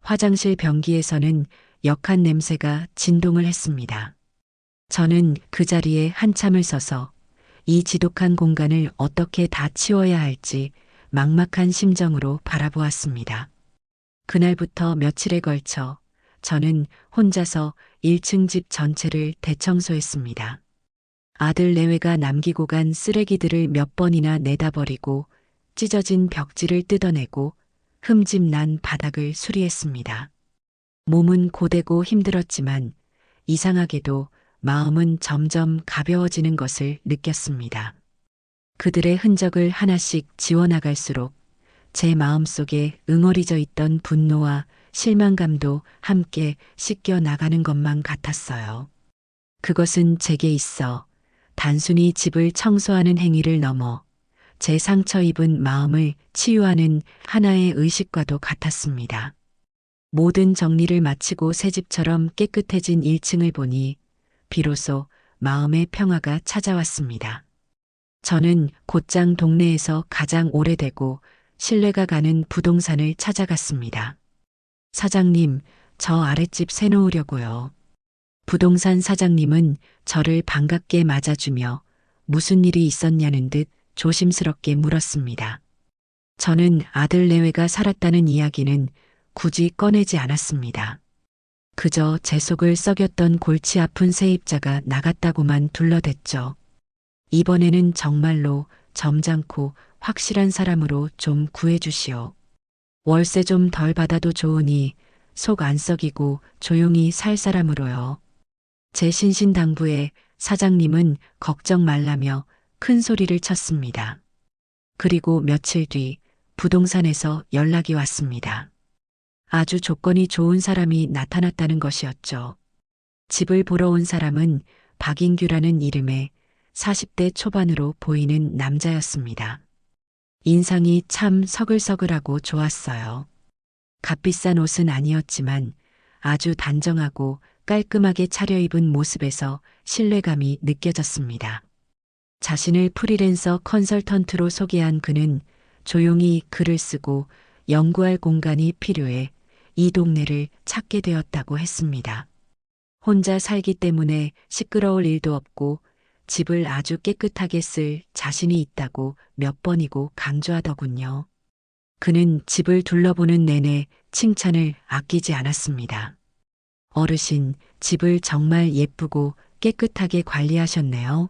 화장실 변기에서는 역한 냄새가 진동을 했습니다. 저는 그 자리에 한참을 서서 이 지독한 공간을 어떻게 다 치워야 할지 막막한 심정으로 바라보았습니다. 그날부터 며칠에 걸쳐 저는 혼자서 1층 집 전체를 대청소했습니다. 아들 내외가 남기고 간 쓰레기들을 몇 번이나 내다버리고 찢어진 벽지를 뜯어내고 흠집 난 바닥을 수리했습니다. 몸은 고되고 힘들었지만 이상하게도 마음은 점점 가벼워지는 것을 느꼈습니다. 그들의 흔적을 하나씩 지워나갈수록 제 마음속에 응어리져 있던 분노와 실망감도 함께 씻겨 나가는 것만 같았어요. 그것은 제게 있어 단순히 집을 청소하는 행위를 넘어 제 상처 입은 마음을 치유하는 하나의 의식과도 같았습니다. 모든 정리를 마치고 새 집처럼 깨끗해진 1층을 보니 비로소 마음의 평화가 찾아왔습니다. 저는 곧장 동네에서 가장 오래되고 신뢰가 가는 부동산을 찾아갔습니다. 사장님, 저 아랫집 새놓으려고요. 부동산 사장님은 저를 반갑게 맞아주며 무슨 일이 있었냐는 듯 조심스럽게 물었습니다. 저는 아들 내외가 살았다는 이야기는 굳이 꺼내지 않았습니다. 그저 제 속을 썩였던 골치 아픈 세입자가 나갔다고만 둘러댔죠. 이번에는 정말로 점잖고 확실한 사람으로 좀 구해주시오. 월세 좀 덜 받아도 좋으니 속 안 썩이고 조용히 살 사람으로요. 제 신신당부에 사장님은 걱정 말라며 큰 소리를 쳤습니다. 그리고 며칠 뒤 부동산에서 연락이 왔습니다. 아주 조건이 좋은 사람이 나타났다는 것이었죠. 집을 보러 온 사람은 박인규라는 이름의 40대 초반으로 보이는 남자였습니다. 인상이 참 서글서글하고 좋았어요. 값비싼 옷은 아니었지만 아주 단정하고 깔끔하게 차려입은 모습에서 신뢰감이 느껴졌습니다. 자신을 프리랜서 컨설턴트로 소개한 그는 조용히 글을 쓰고 연구할 공간이 필요해 이 동네를 찾게 되었다고 했습니다. 혼자 살기 때문에 시끄러울 일도 없고 집을 아주 깨끗하게 쓸 자신이 있다고 몇 번이고 강조하더군요. 그는 집을 둘러보는 내내 칭찬을 아끼지 않았습니다. 어르신, 집을 정말 예쁘고 깨끗하게 관리하셨네요.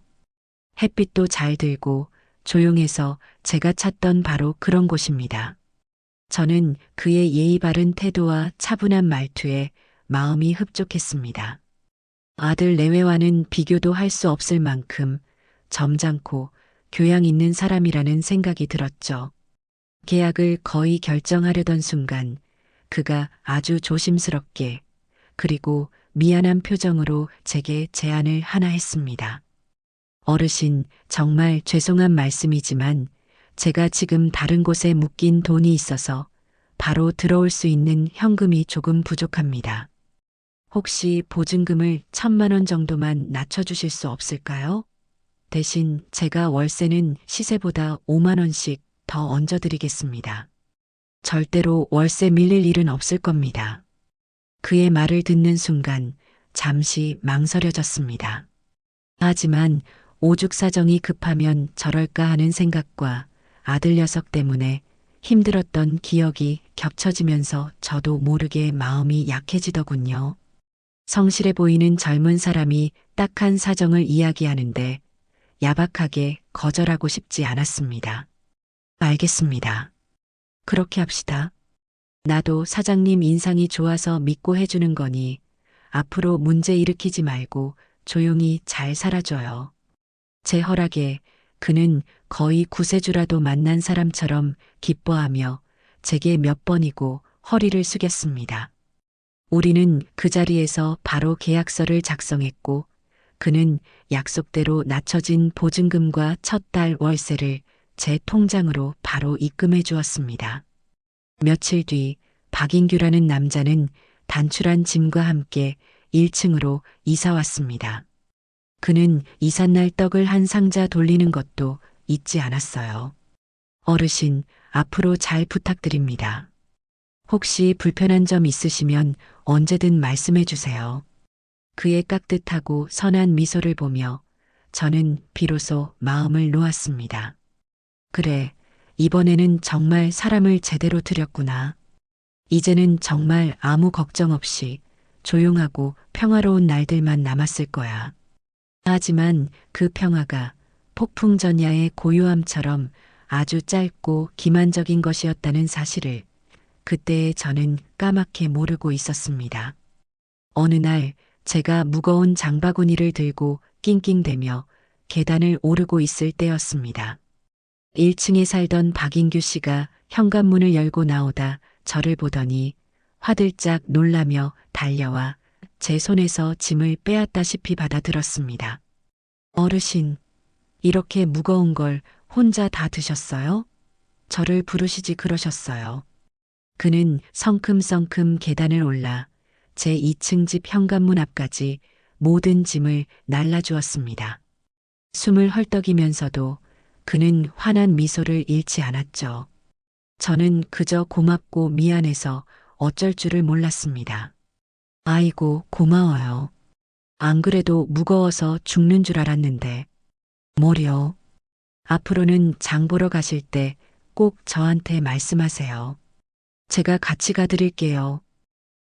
햇빛도 잘 들고 조용해서 제가 찾던 바로 그런 곳입니다. 저는 그의 예의 바른 태도와 차분한 말투에 마음이 흡족했습니다. 아들 내외와는 비교도 할 수 없을 만큼 점잖고 교양 있는 사람이라는 생각이 들었죠. 계약을 거의 결정하려던 순간 그가 아주 조심스럽게 그리고 미안한 표정으로 제게 제안을 하나 했습니다. 어르신, 정말 죄송한 말씀이지만 제가 지금 다른 곳에 묶인 돈이 있어서 바로 들어올 수 있는 현금이 조금 부족합니다. 혹시 보증금을 1,000만 원 정도만 낮춰주실 수 없을까요? 대신 제가 월세는 시세보다 5만 원씩 더 얹어드리겠습니다. 절대로 월세 밀릴 일은 없을 겁니다. 그의 말을 듣는 순간 잠시 망설여졌습니다. 하지만 오죽 사정이 급하면 저럴까 하는 생각과 아들 녀석 때문에 힘들었던 기억이 겹쳐지면서 저도 모르게 마음이 약해지더군요. 성실해 보이는 젊은 사람이 딱한 사정을 이야기하는데 야박하게 거절하고 싶지 않았습니다. 알겠습니다. 그렇게 합시다. 나도 사장님 인상이 좋아서 믿고 해주는 거니 앞으로 문제 일으키지 말고 조용히 잘 살아줘요. 제 허락에 그는 거의 구세주라도 만난 사람처럼 기뻐하며 제게 몇 번이고 허리를 숙였습니다. 우리는 그 자리에서 바로 계약서를 작성했고 그는 약속대로 낮춰진 보증금과 첫 달 월세를 제 통장으로 바로 입금해 주었습니다. 며칠 뒤 박인규라는 남자는 단출한 짐과 함께 1층으로 이사 왔습니다. 그는 이삿날 떡을 한 상자 돌리는 것도 잊지 않았어요. 어르신, 앞으로 잘 부탁드립니다. 혹시 불편한 점 있으시면 언제든 말씀해 주세요. 그의 깍듯하고 선한 미소를 보며 저는 비로소 마음을 놓았습니다. 그래, 이번에는 정말 사람을 제대로 들였구나. 이제는 정말 아무 걱정 없이 조용하고 평화로운 날들만 남았을 거야. 하지만 그 평화가 폭풍전야의 고요함처럼 아주 짧고 기만적인 것이었다는 사실을 그때의 저는 까맣게 모르고 있었습니다. 어느 날 제가 무거운 장바구니를 들고 낑낑대며 계단을 오르고 있을 때였습니다. 1층에 살던 박인규 씨가 현관문을 열고 나오다 저를 보더니 화들짝 놀라며 달려와 제 손에서 짐을 빼앗다시피 받아들었습니다. 어르신, 이렇게 무거운 걸 혼자 다 드셨어요? 저를 부르시지 그러셨어요. 그는 성큼성큼 계단을 올라 제 2층 집 현관문 앞까지 모든 짐을 날라주었습니다. 숨을 헐떡이면서도 그는 환한 미소를 잃지 않았죠. 저는 그저 고맙고 미안해서 어쩔 줄을 몰랐습니다. 아이고, 고마워요. 안 그래도 무거워서 죽는 줄 알았는데. 뭐려? 앞으로는 장 보러 가실 때 꼭 저한테 말씀하세요. 제가 같이 가드릴게요.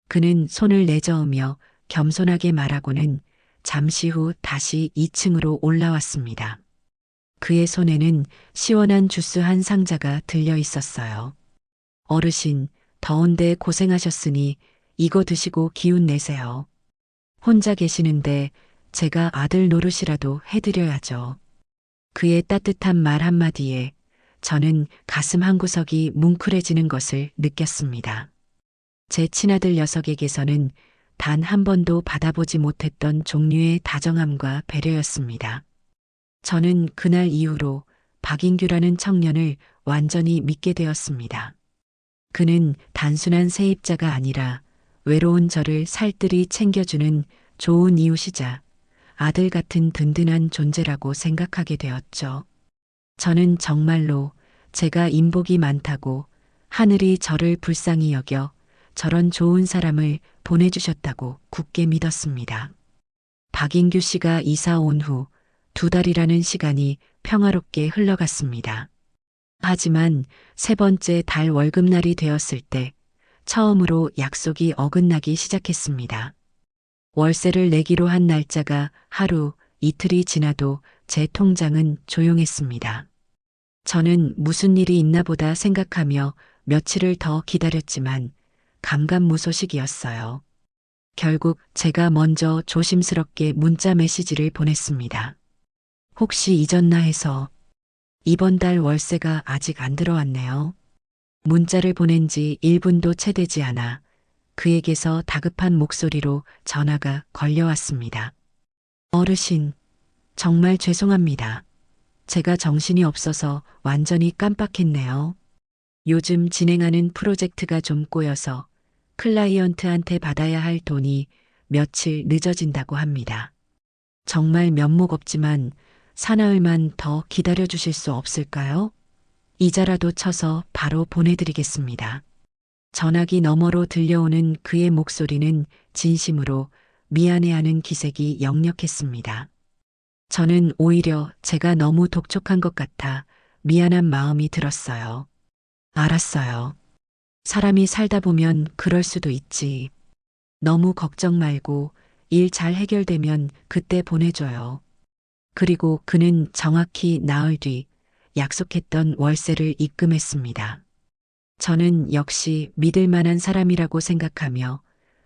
그는 손을 내저으며 겸손하게 말하고는 잠시 후 다시 2층으로 올라왔습니다. 그의 손에는 시원한 주스 한 상자가 들려 있었어요. 어르신, 더운데 고생하셨으니 이거 드시고 기운 내세요. 혼자 계시는데 제가 아들 노릇이라도 해드려야죠. 그의 따뜻한 말 한마디에 저는 가슴 한구석이 뭉클해지는 것을 느꼈습니다. 제 친아들 녀석에게서는 단 한 번도 받아보지 못했던 종류의 다정함과 배려였습니다. 저는 그날 이후로 박인규라는 청년을 완전히 믿게 되었습니다. 그는 단순한 세입자가 아니라 외로운 저를 살뜰히 챙겨주는 좋은 이웃이자 아들 같은 든든한 존재라고 생각하게 되었죠. 저는 정말로 제가 인복이 많다고 하늘이 저를 불쌍히 여겨 저런 좋은 사람을 보내주셨다고 굳게 믿었습니다. 박인규 씨가 이사 온 후 2달이라는 시간이 평화롭게 흘러갔습니다. 하지만 3번째 달 월급날이 되었을 때 처음으로 약속이 어긋나기 시작했습니다. 월세를 내기로 한 날짜가 하루, 이틀이 지나도 제 통장은 조용했습니다. 저는 무슨 일이 있나 보다 생각하며 며칠을 더 기다렸지만 감감무소식이었어요. 결국 제가 먼저 조심스럽게 문자 메시지를 보냈습니다. 혹시 잊었나 해서 이번 달 월세가 아직 안 들어왔네요. 문자를 보낸 지 1분도 채 되지 않아 그에게서 다급한 목소리로 전화가 걸려왔습니다. 어르신, 정말 죄송합니다. 제가 정신이 없어서 완전히 깜빡했네요. 요즘 진행하는 프로젝트가 좀 꼬여서 클라이언트한테 받아야 할 돈이 며칠 늦어진다고 합니다. 정말 면목 없지만 사나흘만 더 기다려 주실 수 없을까요? 이자라도 쳐서 바로 보내드리겠습니다. 전화기 너머로 들려오는 그의 목소리는 진심으로 미안해하는 기색이 역력했습니다. 저는 오히려 제가 너무 독촉한 것 같아 미안한 마음이 들었어요. 알았어요. 사람이 살다 보면 그럴 수도 있지. 너무 걱정 말고 일 잘 해결되면 그때 보내줘요. 그리고 그는 정확히 나흘 뒤 약속했던 월세를 입금했습니다. 저는 역시 믿을 만한 사람이라고 생각하며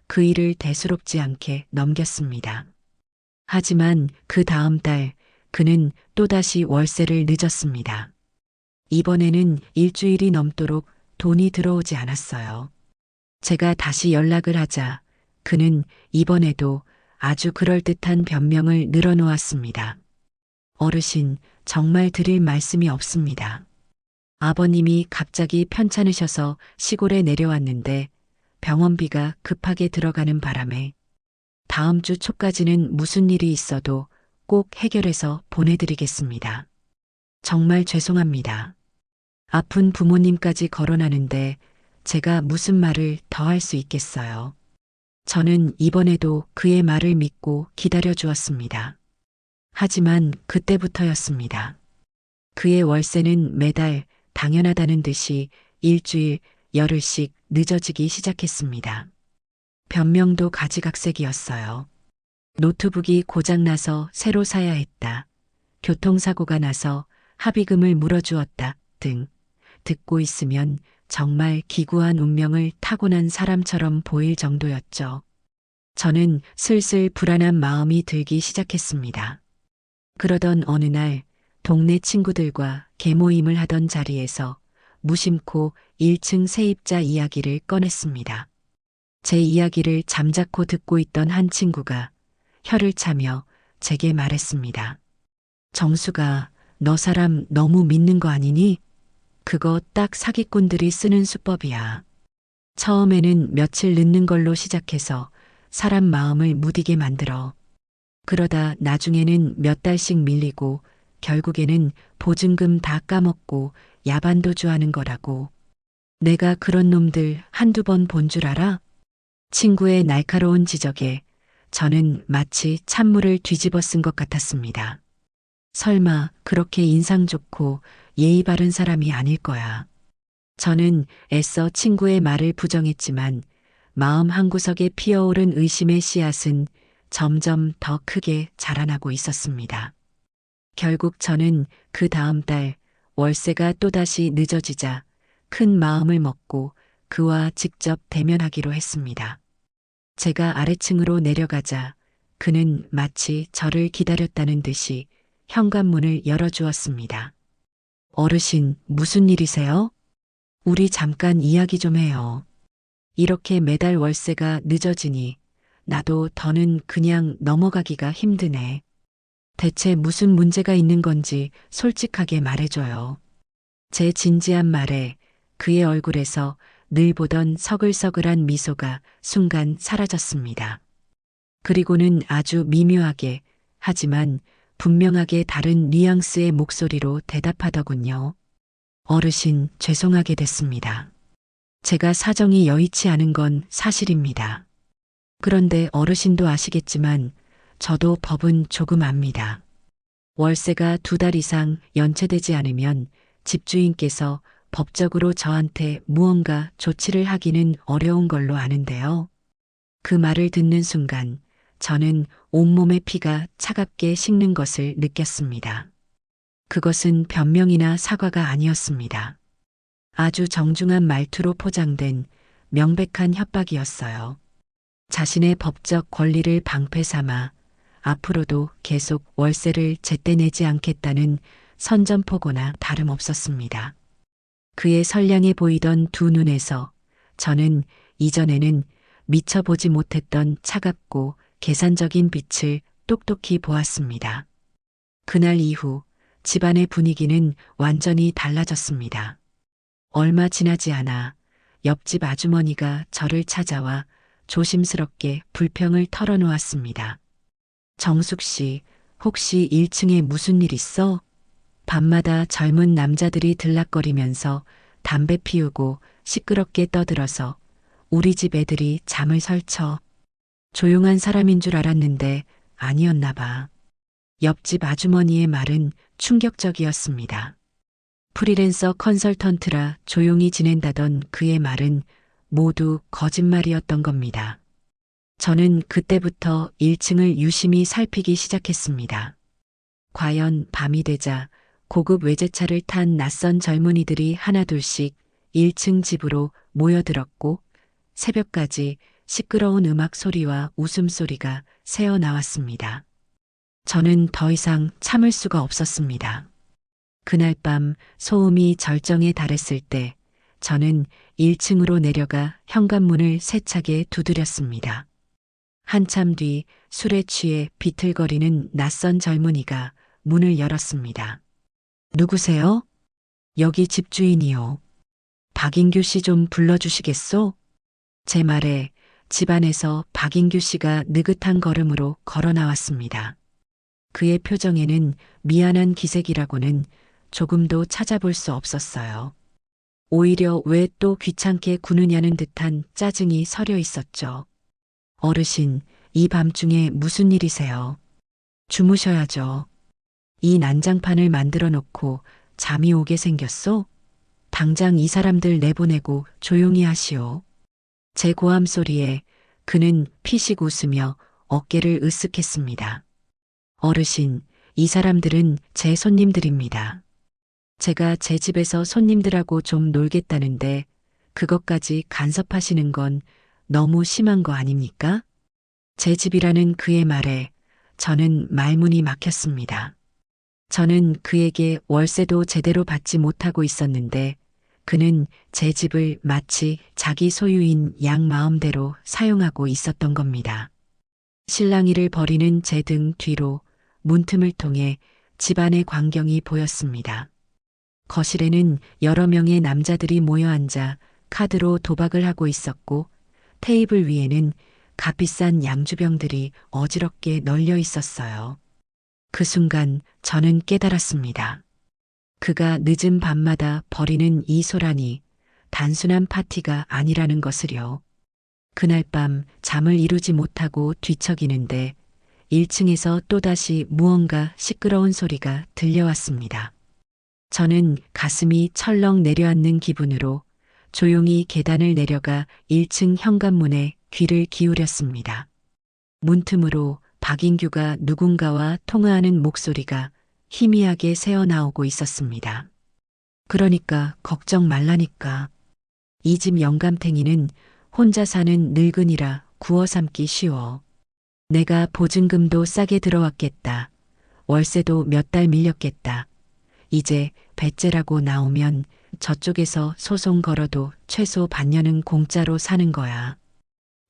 그 일을 대수롭지 않게 넘겼습니다. 하지만 그 다음 달 그는 또다시 월세를 늦었습니다. 이번에는 일주일이 넘도록 돈이 들어오지 않았어요. 제가 다시 연락을 하자 그는 이번에도 아주 그럴듯한 변명을 늘어놓았습니다. 어르신, 정말 드릴 말씀이 없습니다. 아버님이 갑자기 편찮으셔서 시골에 내려왔는데 병원비가 급하게 들어가는 바람에 다음 주 초까지는 무슨 일이 있어도 꼭 해결해서 보내드리겠습니다. 정말 죄송합니다. 아픈 부모님까지 거론하는데 제가 무슨 말을 더 할 수 있겠어요. 저는 이번에도 그의 말을 믿고 기다려 주었습니다. 하지만 그때부터였습니다. 그의 월세는 매달 당연하다는 듯이 일주일, 열흘씩 늦어지기 시작했습니다. 변명도 가지각색이었어요. 노트북이 고장나서 새로 사야 했다. 교통사고가 나서 합의금을 물어주었다. 등 듣고 있으면 정말 기구한 운명을 타고난 사람처럼 보일 정도였죠. 저는 슬슬 불안한 마음이 들기 시작했습니다. 그러던 어느 날 동네 친구들과 개모임을 하던 자리에서 무심코 1층 세입자 이야기를 꺼냈습니다. 제 이야기를 잠자코 듣고 있던 한 친구가 혀를 차며 제게 말했습니다. 정수가, 너 사람 너무 믿는 거 아니니? 그거 딱 사기꾼들이 쓰는 수법이야. 처음에는 며칠 늦는 걸로 시작해서 사람 마음을 무디게 만들어. 그러다 나중에는 몇 달씩 밀리고 결국에는 보증금 다 까먹고 야반도주하는 거라고. 내가 그런 놈들 한두 번 본 줄 알아? 친구의 날카로운 지적에 저는 마치 찬물을 뒤집어 쓴 것 같았습니다. 설마 그렇게 인상 좋고 예의 바른 사람이 아닐 거야. 저는 애써 친구의 말을 부정했지만 마음 한구석에 피어오른 의심의 씨앗은 점점 더 크게 자라나고 있었습니다. 결국 저는 그 다음 달 월세가 또다시 늦어지자 큰 마음을 먹고 그와 직접 대면하기로 했습니다. 제가 아래층으로 내려가자 그는 마치 저를 기다렸다는 듯이 현관문을 열어주었습니다. 어르신, 무슨 일이세요? 우리 잠깐 이야기 좀 해요. 이렇게 매달 월세가 늦어지니 나도 더는 그냥 넘어가기가 힘드네. 대체 무슨 문제가 있는 건지 솔직하게 말해줘요. 제 진지한 말에 그의 얼굴에서 늘 보던 서글서글한 미소가 순간 사라졌습니다. 그리고는 아주 미묘하게 하지만 분명하게 다른 뉘앙스의 목소리로 대답하더군요. 어르신, 죄송하게 됐습니다. 제가 사정이 여의치 않은 건 사실입니다. 그런데 어르신도 아시겠지만 저도 법은 조금 압니다. 월세가 2달 이상 연체되지 않으면 집주인께서 법적으로 저한테 무언가 조치를 하기는 어려운 걸로 아는데요. 그 말을 듣는 순간 저는 온몸의 피가 차갑게 식는 것을 느꼈습니다. 그것은 변명이나 사과가 아니었습니다. 아주 정중한 말투로 포장된 명백한 협박이었어요. 자신의 법적 권리를 방패 삼아 앞으로도 계속 월세를 제때 내지 않겠다는 선전포고나 다름없었습니다. 그의 선량해 보이던 두 눈에서 저는 이전에는 미처 보지 못했던 차갑고 계산적인 빛을 똑똑히 보았습니다. 그날 이후 집안의 분위기는 완전히 달라졌습니다. 얼마 지나지 않아 옆집 아주머니가 저를 찾아와 조심스럽게 불평을 털어놓았습니다. 정숙 씨, 혹시 1층에 무슨 일 있어? 밤마다 젊은 남자들이 들락거리면서 담배 피우고 시끄럽게 떠들어서 우리 집 애들이 잠을 설쳐. 조용한 사람인 줄 알았는데 아니었나 봐. 옆집 아주머니의 말은 충격적이었습니다. 프리랜서 컨설턴트라 조용히 지낸다던 그의 말은 모두 거짓말이었던 겁니다. 저는 그때부터 1층을 유심히 살피기 시작했습니다. 과연 밤이 되자 고급 외제차를 탄 낯선 젊은이들이 하나둘씩 1층 집으로 모여들었고 새벽까지 시끄러운 음악 소리와 웃음소리가 새어 나왔습니다. 저는 더 이상 참을 수가 없었습니다. 그날 밤 소음이 절정에 달했을 때 저는 1층으로 내려가 현관문을 세차게 두드렸습니다. 한참 뒤 술에 취해 비틀거리는 낯선 젊은이가 문을 열었습니다. 누구세요? 여기 집주인이요. 박인규 씨 좀 불러주시겠소? 제 말에 집안에서 박인규 씨가 느긋한 걸음으로 걸어 나왔습니다. 그의 표정에는 미안한 기색이라고는 조금도 찾아볼 수 없었어요. 오히려 왜 또 귀찮게 구느냐는 듯한 짜증이 서려 있었죠. 어르신, 이 밤중에 무슨 일이세요? 주무셔야죠. 이 난장판을 만들어 놓고 잠이 오게 생겼소? 당장 이 사람들 내보내고 조용히 하시오. 제 고함 소리에 그는 피식 웃으며 어깨를 으쓱했습니다. 어르신, 이 사람들은 제 손님들입니다. 제가 제 집에서 손님들하고 좀 놀겠다는데 그것까지 간섭하시는 건 너무 심한 거 아닙니까? 제 집이라는 그의 말에 저는 말문이 막혔습니다. 저는 그에게 월세도 제대로 받지 못하고 있었는데 그는 제 집을 마치 자기 소유인 양 마음대로 사용하고 있었던 겁니다. 실랑이를 벌이는 제 등 뒤로 문틈을 통해 집안의 광경이 보였습니다. 거실에는 여러 명의 남자들이 모여 앉아 카드로 도박을 하고 있었고 테이블 위에는 값비싼 양주병들이 어지럽게 널려 있었어요. 그 순간 저는 깨달았습니다. 그가 늦은 밤마다 벌이는 이 소란이 단순한 파티가 아니라는 것을요. 그날 밤 잠을 이루지 못하고 뒤척이는데 1층에서 또다시 무언가 시끄러운 소리가 들려왔습니다. 저는 가슴이 철렁 내려앉는 기분으로 조용히 계단을 내려가 1층 현관문에 귀를 기울였습니다. 문틈으로 박인규가 누군가와 통화하는 목소리가 희미하게 새어나오고 있었습니다. 그러니까 걱정 말라니까. 이 집 영감탱이는 혼자 사는 늙은이라 구워 삼기 쉬워. 내가 보증금도 싸게 들어왔겠다. 월세도 몇 달 밀렸겠다. 이제 배째라고 나오면 저쪽에서 소송 걸어도 최소 반년은 공짜로 사는 거야.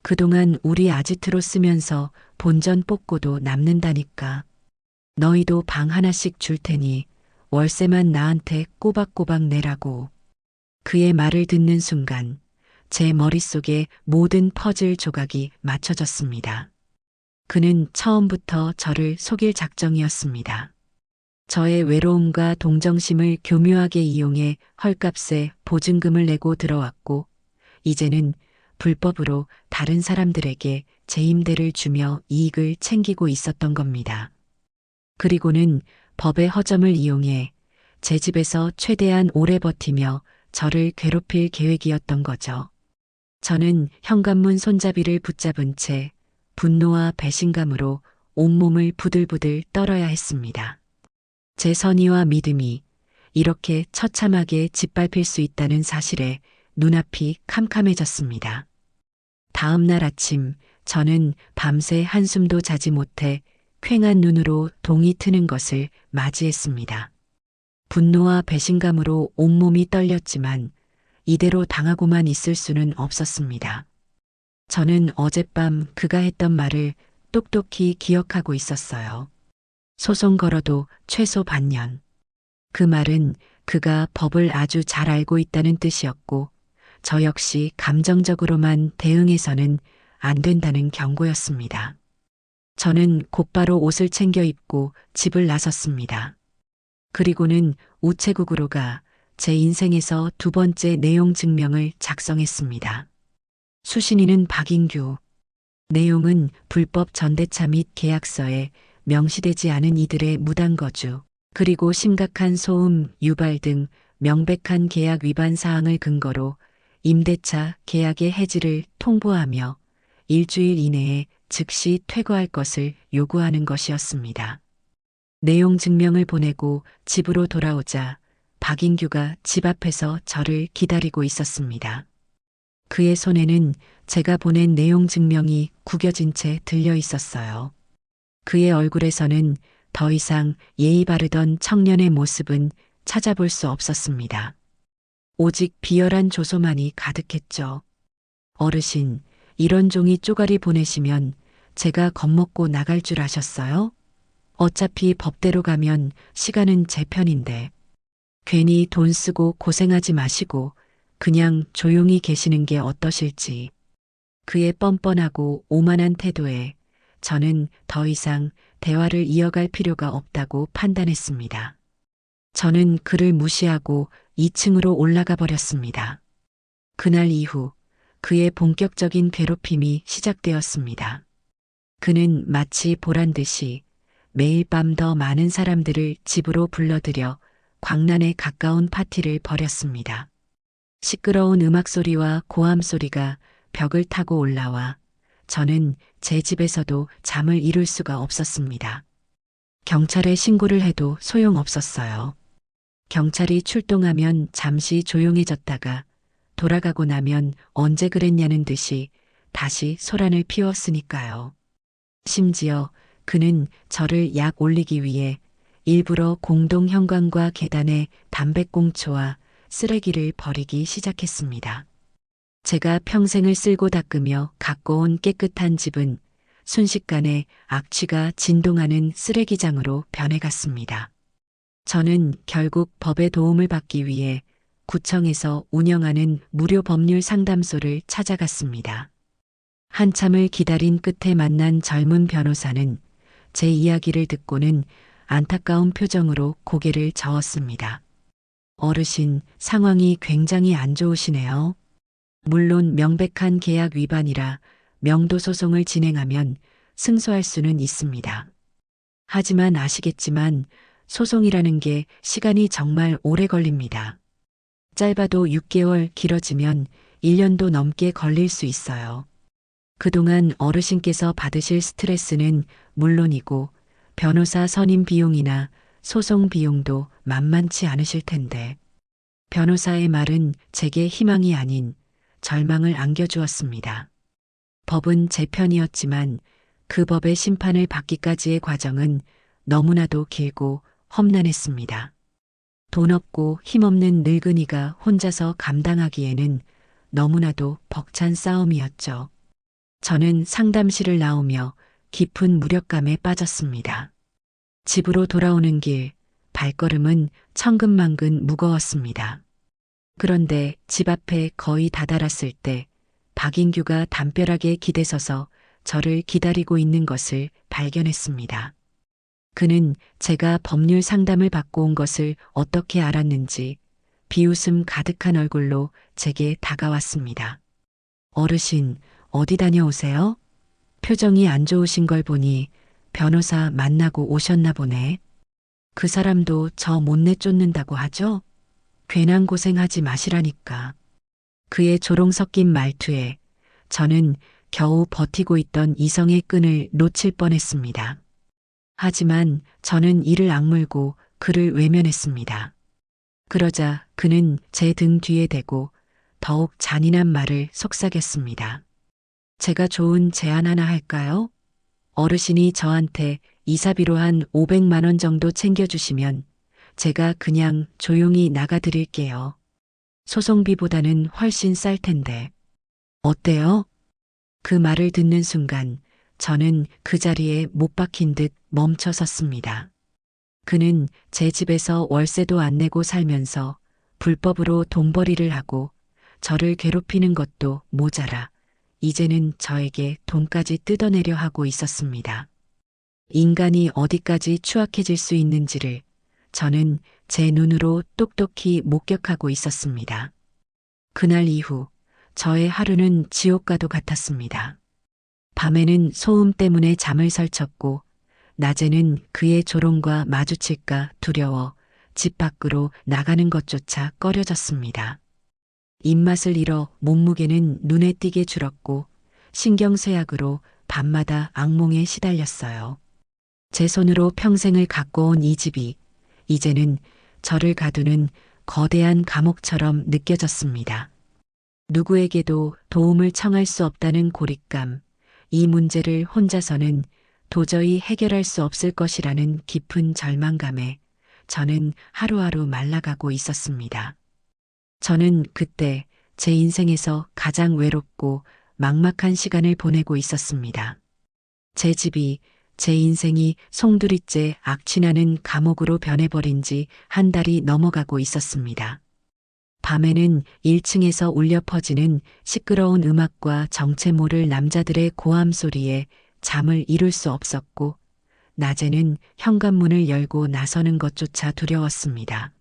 그동안 우리 아지트로 쓰면서 본전 뽑고도 남는다니까. 너희도 방 하나씩 줄 테니 월세만 나한테 꼬박꼬박 내라고. 그의 말을 듣는 순간 제 머릿속에 모든 퍼즐 조각이 맞춰졌습니다. 그는 처음부터 저를 속일 작정이었습니다. 저의 외로움과 동정심을 교묘하게 이용해 헐값에 보증금을 내고 들어왔고 이제는 불법으로 다른 사람들에게 제 임대를 주며 이익을 챙기고 있었던 겁니다. 그리고는 법의 허점을 이용해 제 집에서 최대한 오래 버티며 저를 괴롭힐 계획이었던 거죠. 저는 현관문 손잡이를 붙잡은 채 분노와 배신감으로 온몸을 부들부들 떨어야 했습니다. 제 선의와 믿음이 이렇게 처참하게 짓밟힐 수 있다는 사실에 눈앞이 캄캄해졌습니다. 다음 날 아침 저는 밤새 한숨도 자지 못해 퀭한 눈으로 동이 트는 것을 맞이했습니다. 분노와 배신감으로 온몸이 떨렸지만 이대로 당하고만 있을 수는 없었습니다. 저는 어젯밤 그가 했던 말을 똑똑히 기억하고 있었어요. 소송 걸어도 최소 반년. 그 말은 그가 법을 아주 잘 알고 있다는 뜻이었고 저 역시 감정적으로만 대응해서는 안 된다는 경고였습니다. 저는 곧바로 옷을 챙겨 입고 집을 나섰습니다. 그리고는 우체국으로 가 제 인생에서 두 번째 내용 증명을 작성했습니다. 수신인은 박인규. 내용은 불법 전대차 및 계약서에 명시되지 않은 이들의 무단거주, 그리고 심각한 소음, 유발 등 명백한 계약 위반 사항을 근거로 임대차 계약의 해지를 통보하며 일주일 이내에 즉시 퇴거할 것을 요구하는 것이었습니다. 내용 증명을 보내고 집으로 돌아오자 박인규가 집 앞에서 저를 기다리고 있었습니다. 그의 손에는 제가 보낸 내용 증명이 구겨진 채 들려 있었어요. 그의 얼굴에서는 더 이상 예의 바르던 청년의 모습은 찾아볼 수 없었습니다. 오직 비열한 조소만이 가득했죠. 어르신, 이런 종이 쪼가리 보내시면 제가 겁먹고 나갈 줄 아셨어요? 어차피 법대로 가면 시간은 제 편인데. 괜히 돈 쓰고 고생하지 마시고 그냥 조용히 계시는 게 어떠실지. 그의 뻔뻔하고 오만한 태도에 저는 더 이상 대화를 이어갈 필요가 없다고 판단했습니다. 저는 그를 무시하고 2층으로 올라가 버렸습니다. 그날 이후 그의 본격적인 괴롭힘이 시작되었습니다. 그는 마치 보란 듯이 매일 밤 더 많은 사람들을 집으로 불러들여 광란에 가까운 파티를 벌였습니다. 시끄러운 음악 소리와 고함 소리가 벽을 타고 올라와 저는 제 집에서도 잠을 이룰 수가 없었습니다. 경찰에 신고를 해도 소용없었어요. 경찰이 출동하면 잠시 조용해졌다가 돌아가고 나면 언제 그랬냐는 듯이 다시 소란을 피웠으니까요. 심지어 그는 저를 약 올리기 위해 일부러 공동 현관과 계단에 담배꽁초와 쓰레기를 버리기 시작했습니다. 제가 평생을 쓸고 닦으며 가꿔온 깨끗한 집은 순식간에 악취가 진동하는 쓰레기장으로 변해갔습니다. 저는 결국 법의 도움을 받기 위해 구청에서 운영하는 무료 법률 상담소를 찾아갔습니다. 한참을 기다린 끝에 만난 젊은 변호사는 제 이야기를 듣고는 안타까운 표정으로 고개를 저었습니다. 어르신, 상황이 굉장히 안 좋으시네요. 물론 명백한 계약 위반이라 명도 소송을 진행하면 승소할 수는 있습니다. 하지만 아시겠지만 소송이라는 게 시간이 정말 오래 걸립니다. 짧아도 6개월, 길어지면 1년도 넘게 걸릴 수 있어요. 그동안 어르신께서 받으실 스트레스는 물론이고 변호사 선임 비용이나 소송 비용도 만만치 않으실 텐데. 변호사의 말은 제게 희망이 아닌 절망을 안겨주었습니다. 법은 제 편이었지만 그 법의 심판을 받기까지의 과정은 너무나도 길고 험난했습니다. 돈 없고 힘없는 늙은이가 혼자서 감당하기에는 너무나도 벅찬 싸움이었죠. 저는 상담실을 나오며 깊은 무력감에 빠졌습니다. 집으로 돌아오는 길, 발걸음은 천근만근 무거웠습니다. 그런데 집 앞에 거의 다다랐을 때 박인규가 담벼락에 기대서서 저를 기다리고 있는 것을 발견했습니다. 그는 제가 법률 상담을 받고 온 것을 어떻게 알았는지 비웃음 가득한 얼굴로 제게 다가왔습니다. 어르신, 어디 다녀오세요? 표정이 안 좋으신 걸 보니 변호사 만나고 오셨나 보네. 그 사람도 저 못내 쫓는다고 하죠? 괜한 고생하지 마시라니까. 그의 조롱 섞인 말투에 저는 겨우 버티고 있던 이성의 끈을 놓칠 뻔했습니다. 하지만 저는 이를 악물고 그를 외면했습니다. 그러자 그는 제 등 뒤에 대고 더욱 잔인한 말을 속삭였습니다. 제가 좋은 제안 하나 할까요? 어르신이 저한테 이사비로 한 500만 원 정도 챙겨주시면 제가 그냥 조용히 나가드릴게요. 소송비보다는 훨씬 쌀 텐데. 어때요? 그 말을 듣는 순간 저는 그 자리에 못 박힌 듯 멈춰 섰습니다. 그는 제 집에서 월세도 안 내고 살면서 불법으로 돈벌이를 하고 저를 괴롭히는 것도 모자라 이제는 저에게 돈까지 뜯어내려 하고 있었습니다. 인간이 어디까지 추악해질 수 있는지를 저는 제 눈으로 똑똑히 목격하고 있었습니다. 그날 이후 저의 하루는 지옥과도 같았습니다. 밤에는 소음 때문에 잠을 설쳤고 낮에는 그의 조롱과 마주칠까 두려워 집 밖으로 나가는 것조차 꺼려졌습니다. 입맛을 잃어 몸무게는 눈에 띄게 줄었고 신경쇠약으로 밤마다 악몽에 시달렸어요. 제 손으로 평생을 가꿔온 이 집이 이제는 저를 가두는 거대한 감옥처럼 느껴졌습니다. 누구에게도 도움을 청할 수 없다는 고립감, 이 문제를 혼자서는 도저히 해결할 수 없을 것이라는 깊은 절망감에 저는 하루하루 말라가고 있었습니다. 저는 그때 제 인생에서 가장 외롭고 막막한 시간을 보내고 있었습니다. 제 집이 제 인생이 송두리째 악취나는 감옥으로 변해버린 지 한 달이 넘어가고 있었습니다. 밤에는 1층에서 울려 퍼지는 시끄러운 음악과 정체 모를 남자들의 고함 소리에 잠을 이룰 수 없었고, 낮에는 현관문을 열고 나서는 것조차 두려웠습니다.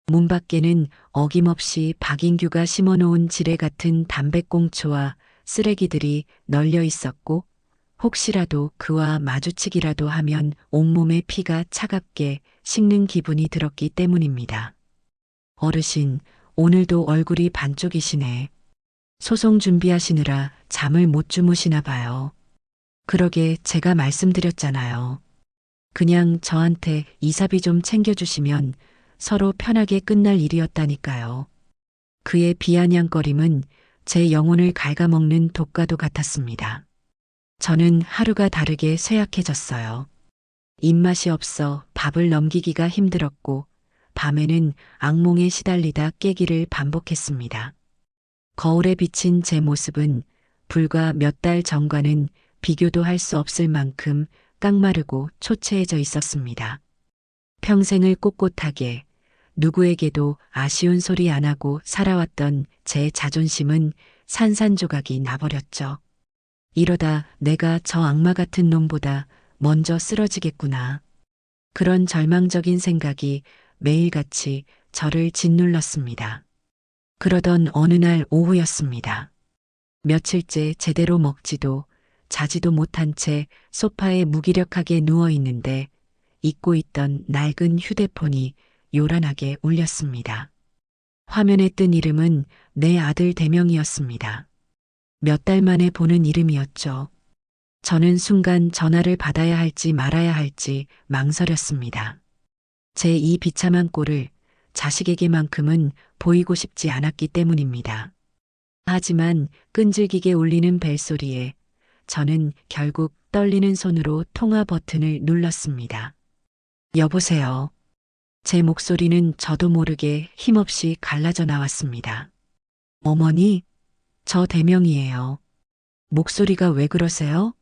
문 밖에는 어김없이 박인규가 심어놓은 지뢰 같은 담배꽁초와 쓰레기들이 널려 있었고, 혹시라도 그와 마주치기라도 하면 온몸의 피가 차갑게 식는 기분이 들었기 때문입니다. 어르신, 오늘도 얼굴이 반쪽이시네. 소송 준비하시느라 잠을 못 주무시나 봐요. 그러게 제가 말씀드렸잖아요. 그냥 저한테 이사비 좀 챙겨주시면 서로 편하게 끝날 일이었다니까요. 그의 비아냥거림은 제 영혼을 갉아먹는 독과도 같았습니다. 저는 하루가 다르게 쇠약해졌어요. 입맛이 없어 밥을 넘기기가 힘들었고 밤에는 악몽에 시달리다 깨기를 반복했습니다. 거울에 비친 제 모습은 불과 몇 달 전과는 비교도 할 수 없을 만큼 깡마르고 초췌해져 있었습니다. 평생을 꼿꼿하게 누구에게도 아쉬운 소리 안 하고 살아왔던 제 자존심은 산산조각이 나버렸죠. 이러다 내가 저 악마 같은 놈보다 먼저 쓰러지겠구나. 그런 절망적인 생각이 매일같이 저를 짓눌렀습니다. 그러던 어느 날 오후였습니다. 며칠째 제대로 먹지도 자지도 못한 채 소파에 무기력하게 누워 있는데 잊고 있던 낡은 휴대폰이 요란하게 울렸습니다. 화면에 뜬 이름은 내 아들 대명이었습니다. 몇 달 만에 보는 이름이었죠. 저는 순간 전화를 받아야 할지 말아야 할지 망설였습니다. 제 이 비참한 꼴을 자식에게만큼은 보이고 싶지 않았기 때문입니다. 하지만 끈질기게 울리는 벨소리에 저는 결국 떨리는 손으로 통화 버튼을 눌렀습니다. 여보세요. 제 목소리는 저도 모르게 힘없이 갈라져 나왔습니다. 어머니, 저 대명이에요. 목소리가 왜 그러세요?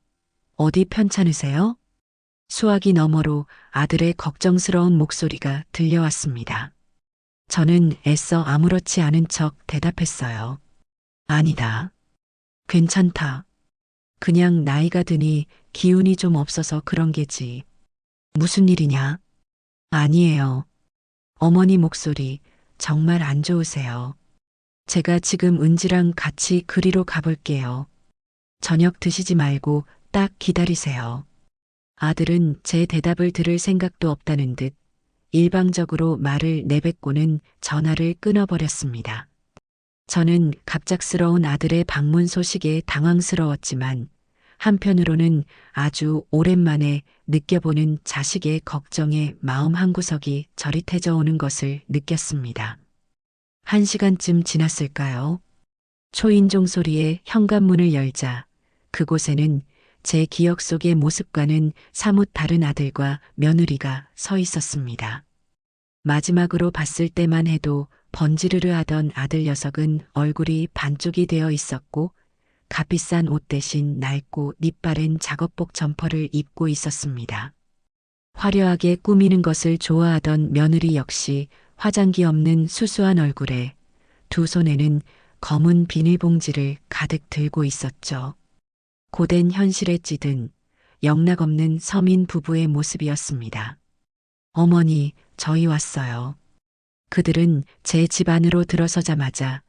어디 편찮으세요? 수화기 너머로 아들의 걱정스러운 목소리가 들려왔습니다. 저는 애써 아무렇지 않은 척 대답했어요. 아니다. 괜찮다. 그냥 나이가 드니 기운이 좀 없어서 그런 게지. 무슨 일이냐? 아니에요. 어머니 목소리 정말 안 좋으세요. 제가 지금 은지랑 같이 그리로 가볼게요. 저녁 드시지 말고 딱 기다리세요. 아들은 제 대답을 들을 생각도 없다는 듯 일방적으로 말을 내뱉고는 전화를 끊어버렸습니다. 저는 갑작스러운 아들의 방문 소식에 당황스러웠지만 한편으로는 아주 오랜만에 느껴보는 자식의 걱정에 마음 한구석이 저릿해져 오는 것을 느꼈습니다. 1시간쯤 지났을까요? 초인종 소리에 현관문을 열자 그곳에는 제 기억 속의 모습과는 사뭇 다른 아들과 며느리가 서 있었습니다. 마지막으로 봤을 때만 해도 번지르르 하던 아들 녀석은 얼굴이 반쪽이 되어 있었고 값비싼 옷 대신 낡고 닛바랜 작업복 점퍼를 입고 있었습니다. 화려하게 꾸미는 것을 좋아하던 며느리 역시 화장기 없는 수수한 얼굴에 두 손에는 검은 비닐봉지를 가득 들고 있었죠. 고된 현실에 찌든 영락없는 서민 부부의 모습이었습니다. 어머니, 저희 왔어요. 그들은 제 집 안으로 들어서자마자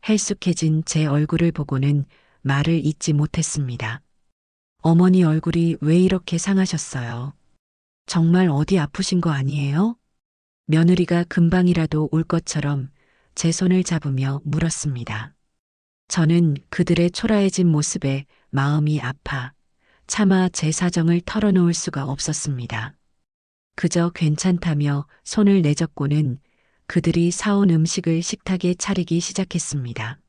헬쑥해진 제 얼굴을 보고는 말을 잇지 못했습니다. 어머니 얼굴이 왜 이렇게 상하셨어요? 정말 어디 아프신 거 아니에요? 며느리가 금방이라도 올 것처럼 제 손을 잡으며 물었습니다. 저는 그들의 초라해진 모습에 마음이 아파 차마 제 사정을 털어놓을 수가 없었습니다. 그저 괜찮다며 손을 내젓고는 그들이 사온 음식을 식탁에 차리기 시작했습니다.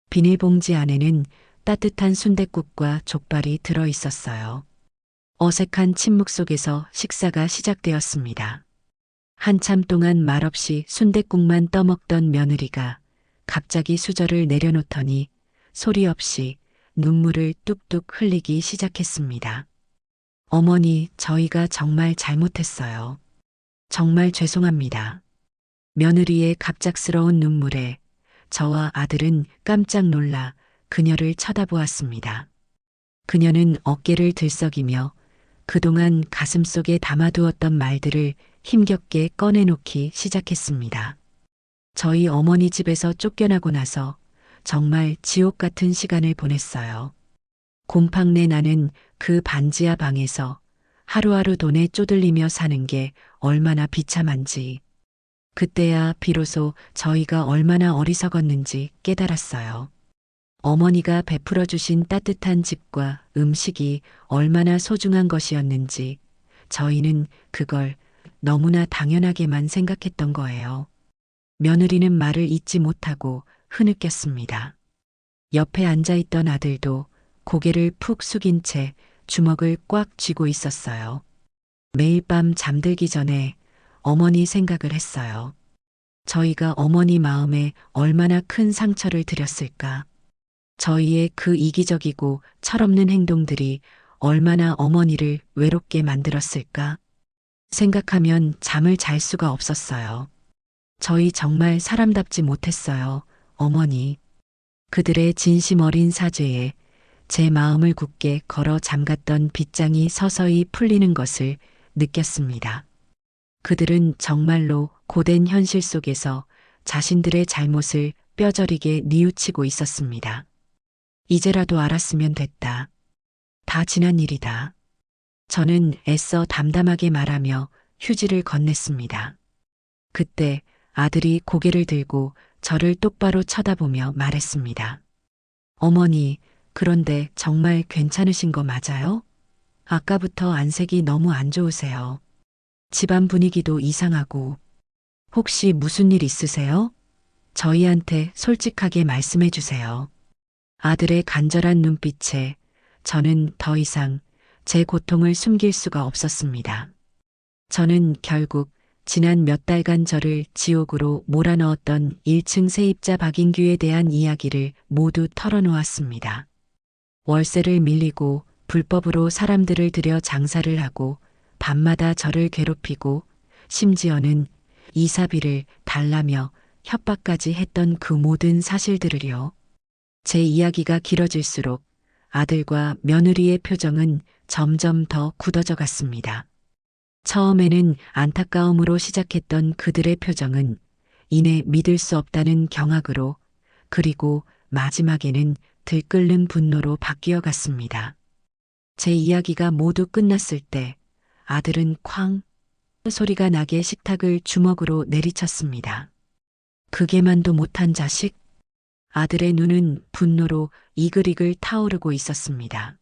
비닐봉지 안에는 따뜻한 순댓국과 족발이 들어 있었어요. 어색한 침묵 속에서 식사가 시작되었습니다. 한참 동안 말없이 순댓국만 떠먹던 며느리가 갑자기 수저를 내려놓더니 소리 없이 눈물을 뚝뚝 흘리기 시작했습니다. 어머니, 저희가 정말 잘못했어요. 정말 죄송합니다. 며느리의 갑작스러운 눈물에 저와 아들은 깜짝 놀라 그녀를 쳐다보았습니다. 그녀는 어깨를 들썩이며 그동안 가슴속에 담아두었던 말들을 힘겹게 꺼내놓기 시작했습니다. 저희 어머니 집에서 쫓겨나고 나서 정말 지옥 같은 시간을 보냈어요. 곰팡내 나는 그 반지하 방에서 하루하루 돈에 쪼들리며 사는 게 얼마나 비참한지 그때야 비로소 저희가 얼마나 어리석었는지 깨달았어요. 어머니가 베풀어 주신 따뜻한 집과 음식이 얼마나 소중한 것이었는지 저희는 그걸 너무나 당연하게만 생각했던 거예요. 며느리는 말을 잇지 못하고 흐느꼈습니다. 옆에 앉아있던 아들도 고개를 푹 숙인 채 주먹을 꽉 쥐고 있었어요. 매일 밤 잠들기 전에 어머니 생각을 했어요. 저희가 어머니 마음에 얼마나 큰 상처를 드렸을까. 저희의 그 이기적이고 철없는 행동들이 얼마나 어머니를 외롭게 만들었을까. 생각하면 잠을 잘 수가 없었어요. 저희 정말 사람답지 못했어요, 어머니. 그들의 진심 어린 사죄에 제 마음을 굳게 걸어 잠갔던 빗장이 서서히 풀리는 것을 느꼈습니다. 그들은 정말로 고된 현실 속에서 자신들의 잘못을 뼈저리게 뉘우치고 있었습니다. 이제라도 알았으면 됐다. 다 지난 일이다. 저는 애써 담담하게 말하며 휴지를 건넸습니다. 그때 아들이 고개를 들고 저를 똑바로 쳐다보며 말했습니다. 어머니, 그런데 정말 괜찮으신 거 맞아요? 아까부터 안색이 너무 안 좋으세요. 집안 분위기도 이상하고. 혹시 무슨 일 있으세요? 저희한테 솔직하게 말씀해 주세요. 아들의 간절한 눈빛에 저는 더 이상 제 고통을 숨길 수가 없었습니다. 저는 결국 지난 몇 달간 저를 지옥으로 몰아넣었던 1층 세입자 박인규에 대한 이야기를 모두 털어놓았습니다. 월세를 밀리고 불법으로 사람들을 들여 장사를 하고 밤마다 저를 괴롭히고 심지어는 이사비를 달라며 협박까지 했던 그 모든 사실들을요. 제 이야기가 길어질수록 아들과 며느리의 표정은 점점 더 굳어져 갔습니다. 처음에는 안타까움으로 시작했던 그들의 표정은 이내 믿을 수 없다는 경악으로 그리고 마지막에는 들끓는 분노로 바뀌어 갔습니다. 제 이야기가 모두 끝났을 때 아들은 쾅 소리가 나게 식탁을 주먹으로 내리쳤습니다. 그게만도 못한 자식? 아들의 눈은 분노로 이글이글 타오르고 있었습니다.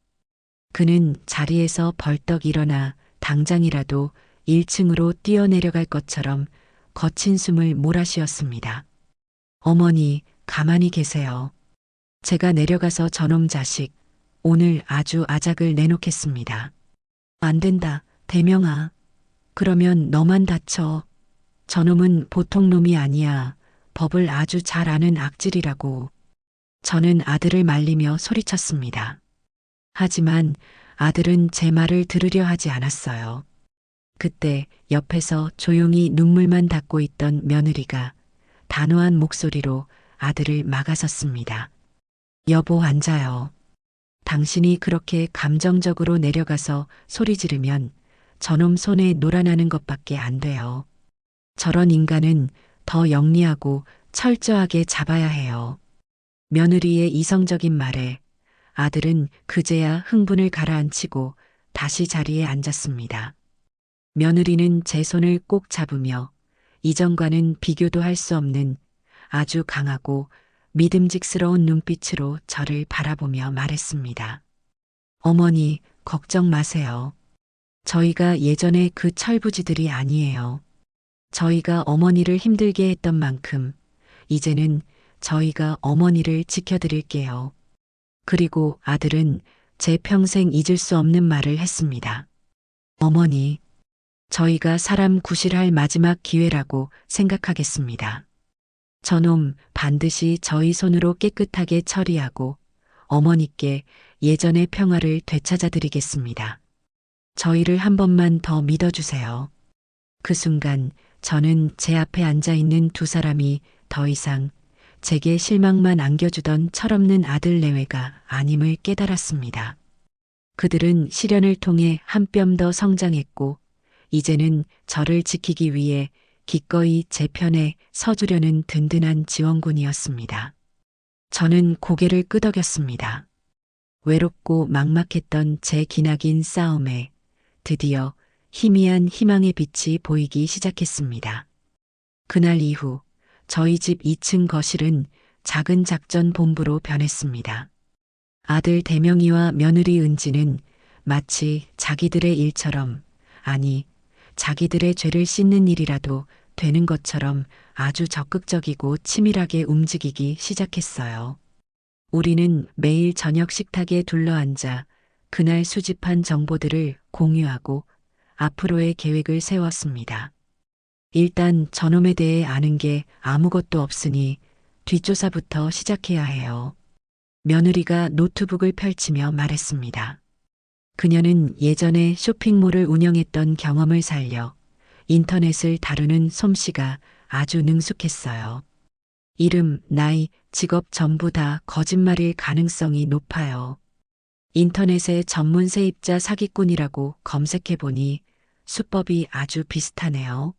그는 자리에서 벌떡 일어나 당장이라도 1층으로 뛰어내려갈 것처럼 거친 숨을 몰아쉬었습니다. 어머니, 가만히 계세요. 제가 내려가서 저놈 자식, 오늘 아주 아작을 내놓겠습니다. 안 된다, 대명아. 그러면 너만 다쳐. 저놈은 보통 놈이 아니야. 법을 아주 잘 아는 악질이라고. 저는 아들을 말리며 소리쳤습니다. 하지만 아들은 제 말을 들으려 하지 않았어요. 그때 옆에서 조용히 눈물만 닦고 있던 며느리가 단호한 목소리로 아들을 막아섰습니다. 여보, 앉아요. 당신이 그렇게 감정적으로 내려가서 소리 지르면 저놈 손에 놀아나는 것밖에 안 돼요. 저런 인간은 더 영리하고 철저하게 잡아야 해요. 며느리의 이성적인 말에 아들은 그제야 흥분을 가라앉히고 다시 자리에 앉았습니다. 며느리는 제 손을 꼭 잡으며 이전과는 비교도 할 수 없는 아주 강하고 믿음직스러운 눈빛으로 저를 바라보며 말했습니다. 어머니, 걱정 마세요. 저희가 예전에 그 철부지들이 아니에요. 저희가 어머니를 힘들게 했던 만큼 이제는 저희가 어머니를 지켜드릴게요. 그리고 아들은 제 평생 잊을 수 없는 말을 했습니다. 어머니, 저희가 사람 구실할 마지막 기회라고 생각하겠습니다. 저놈 반드시 저희 손으로 깨끗하게 처리하고 어머니께 예전의 평화를 되찾아드리겠습니다. 저희를 한 번만 더 믿어주세요. 그 순간 저는 제 앞에 앉아있는 두 사람이 더 이상 제게 실망만 안겨주던 철없는 아들 내외가 아님을 깨달았습니다. 그들은 시련을 통해 한 뼘 더 성장했고 이제는 저를 지키기 위해 기꺼이 제 편에 서주려는 든든한 지원군이었습니다. 저는 고개를 끄덕였습니다. 외롭고 막막했던 제 기나긴 싸움에 드디어 희미한 희망의 빛이 보이기 시작했습니다. 그날 이후 저희 집 2층 거실은 작은 작전 본부로 변했습니다. 아들 대명이와 며느리 은지는 마치 자기들의 일처럼, 아니, 자기들의 죄를 씻는 일이라도 되는 것처럼 아주 적극적이고 치밀하게 움직이기 시작했어요. 우리는 매일 저녁 식탁에 둘러앉아 그날 수집한 정보들을 공유하고 앞으로의 계획을 세웠습니다. 일단 저놈에 대해 아는 게 아무것도 없으니 뒷조사부터 시작해야 해요. 며느리가 노트북을 펼치며 말했습니다. 그녀는 예전에 쇼핑몰을 운영했던 경험을 살려 인터넷을 다루는 솜씨가 아주 능숙했어요. 이름, 나이, 직업 전부 다 거짓말일 가능성이 높아요. 인터넷에 전문 세입자 사기꾼이라고 검색해보니 수법이 아주 비슷하네요.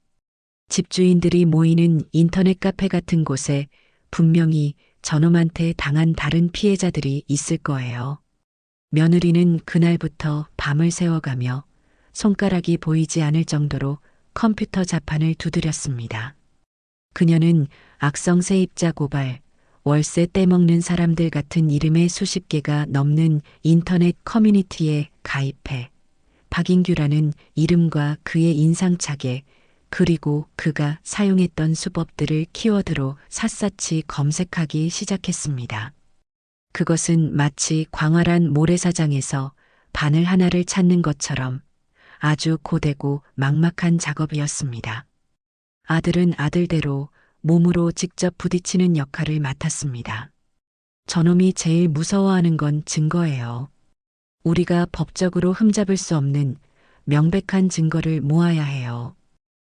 집주인들이 모이는 인터넷 카페 같은 곳에 분명히 저놈한테 당한 다른 피해자들이 있을 거예요. 며느리는 그날부터 밤을 새워가며 손가락이 보이지 않을 정도로 컴퓨터 자판을 두드렸습니다. 그녀는 악성 세입자 고발, 월세 떼먹는 사람들 같은 이름의 수십 개가 넘는 인터넷 커뮤니티에 가입해 박인규라는 이름과 그의 인상착에 그리고 그가 사용했던 수법들을 키워드로 샅샅이 검색하기 시작했습니다. 그것은 마치 광활한 모래사장에서 바늘 하나를 찾는 것처럼 아주 고되고 막막한 작업이었습니다. 아들은 아들대로 몸으로 직접 부딪히는 역할을 맡았습니다. 저놈이 제일 무서워하는 건 증거예요. 우리가 법적으로 흠잡을 수 없는 명백한 증거를 모아야 해요.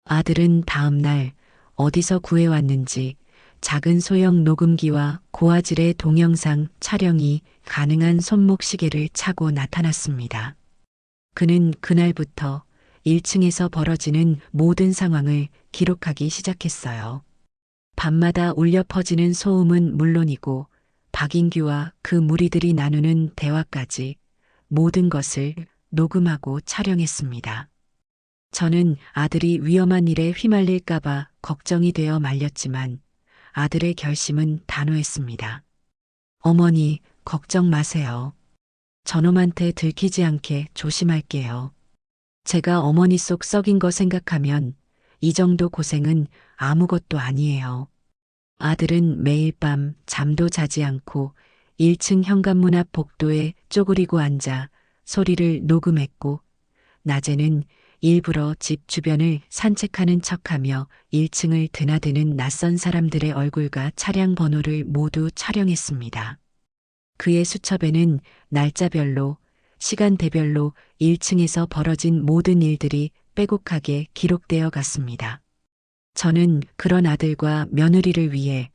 아들은 다음 날 어디서 구해왔는지 작은 소형 녹음기와 고화질의 동영상 촬영이 가능한 손목 시계를 차고 나타났습니다. 그는 그날부터 1층에서 벌어지는 모든 상황을 기록하기 시작했어요. 밤마다 울려 퍼지는 소음은 물론이고 박인규와 그 무리들이 나누는 대화까지 모든 것을 녹음하고 촬영했습니다. 저는 아들이 위험한 일에 휘말릴까봐 걱정이 되어 말렸지만 아들의 결심은 단호했습니다. 어머니, 걱정 마세요. 저놈한테 들키지 않게 조심할게요. 제가 어머니 속 썩인 거 생각하면 이 정도 고생은 아무것도 아니에요. 아들은 매일 밤 잠도 자지 않고 1층 현관문 앞 복도에 쪼그리고 앉아 소리를 녹음했고, 낮에는 일부러 집 주변을 산책하는 척하며 1층을 드나드는 낯선 사람들의 얼굴과 차량 번호를 모두 촬영했습니다. 그의 수첩에는 날짜별로, 시간대별로 1층에서 벌어진 모든 일들이 빼곡하게 기록되어 갔습니다. 저는 그런 아들과 며느리를 위해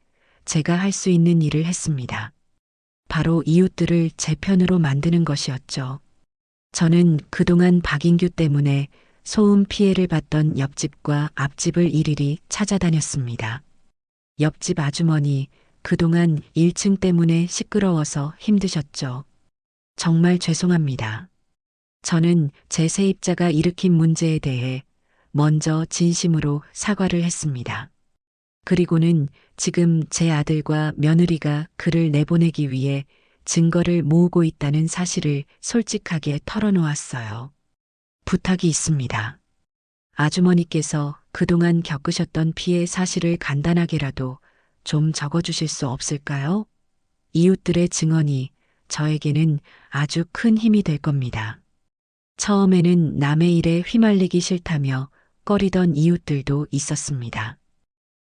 제가 할 수 있는 일을 했습니다. 바로 이웃들을 제 편으로 만드는 것이었죠. 저는 그동안 박인규 때문에 소음 피해를 받던 옆집과 앞집을 일일이 찾아다녔습니다. 옆집 아주머니, 그동안 1층 때문에 시끄러워서 힘드셨죠. 정말 죄송합니다. 저는 제 세입자가 일으킨 문제에 대해 먼저 진심으로 사과를 했습니다. 그리고는 지금 제 아들과 며느리가 그를 내보내기 위해 증거를 모으고 있다는 사실을 솔직하게 털어놓았어요. 부탁이 있습니다. 아주머니께서 그동안 겪으셨던 피해 사실을 간단하게라도 좀 적어주실 수 없을까요? 이웃들의 증언이 저에게는 아주 큰 힘이 될 겁니다. 처음에는 남의 일에 휘말리기 싫다며 꺼리던 이웃들도 있었습니다.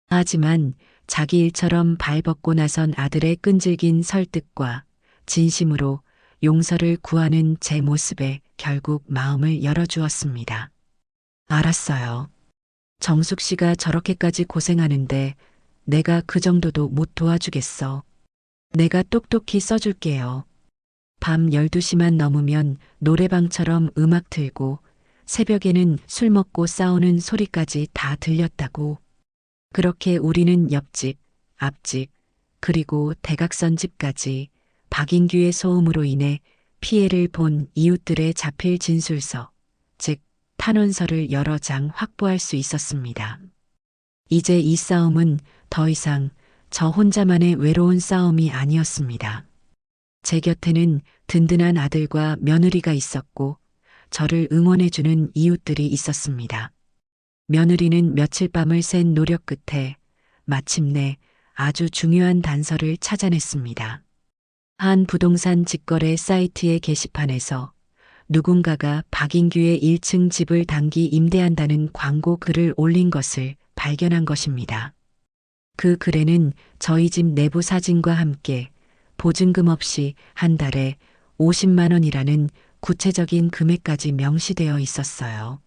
하지만 자기 일처럼 발벗고 나선 아들의 끈질긴 설득과 진심으로 용서를 구하는 제 모습에 결국 마음을 열어주었습니다. 알았어요. 정숙 씨가 저렇게까지 고생하는데 내가 그 정도도 못 도와주겠어. 내가 똑똑히 써줄게요. 밤 12시만 넘으면 노래방처럼 음악 틀고 새벽에는 술 먹고 싸우는 소리까지 다 들렸다고. 그렇게 우리는 옆집, 앞집, 그리고 대각선 집까지 박인규의 소음으로 인해 피해를 본 이웃들의 자필 진술서, 즉 탄원서를 여러 장 확보할 수 있었습니다. 이제 이 싸움은 더 이상 저 혼자만의 외로운 싸움이 아니었습니다. 제 곁에는 든든한 아들과 며느리가 있었고 저를 응원해주는 이웃들이 있었습니다. 며느리는 며칠 밤을 샌 노력 끝에 마침내 아주 중요한 단서를 찾아냈습니다. 한 부동산 직거래 사이트의 게시판에서 누군가가 박인규의 1층 집을 단기 임대한다는 광고 글을 올린 것을 발견한 것입니다. 그 글에는 저희 집 내부 사진과 함께 보증금 없이 한 달에 50만 원이라는 구체적인 금액까지 명시되어 있었어요.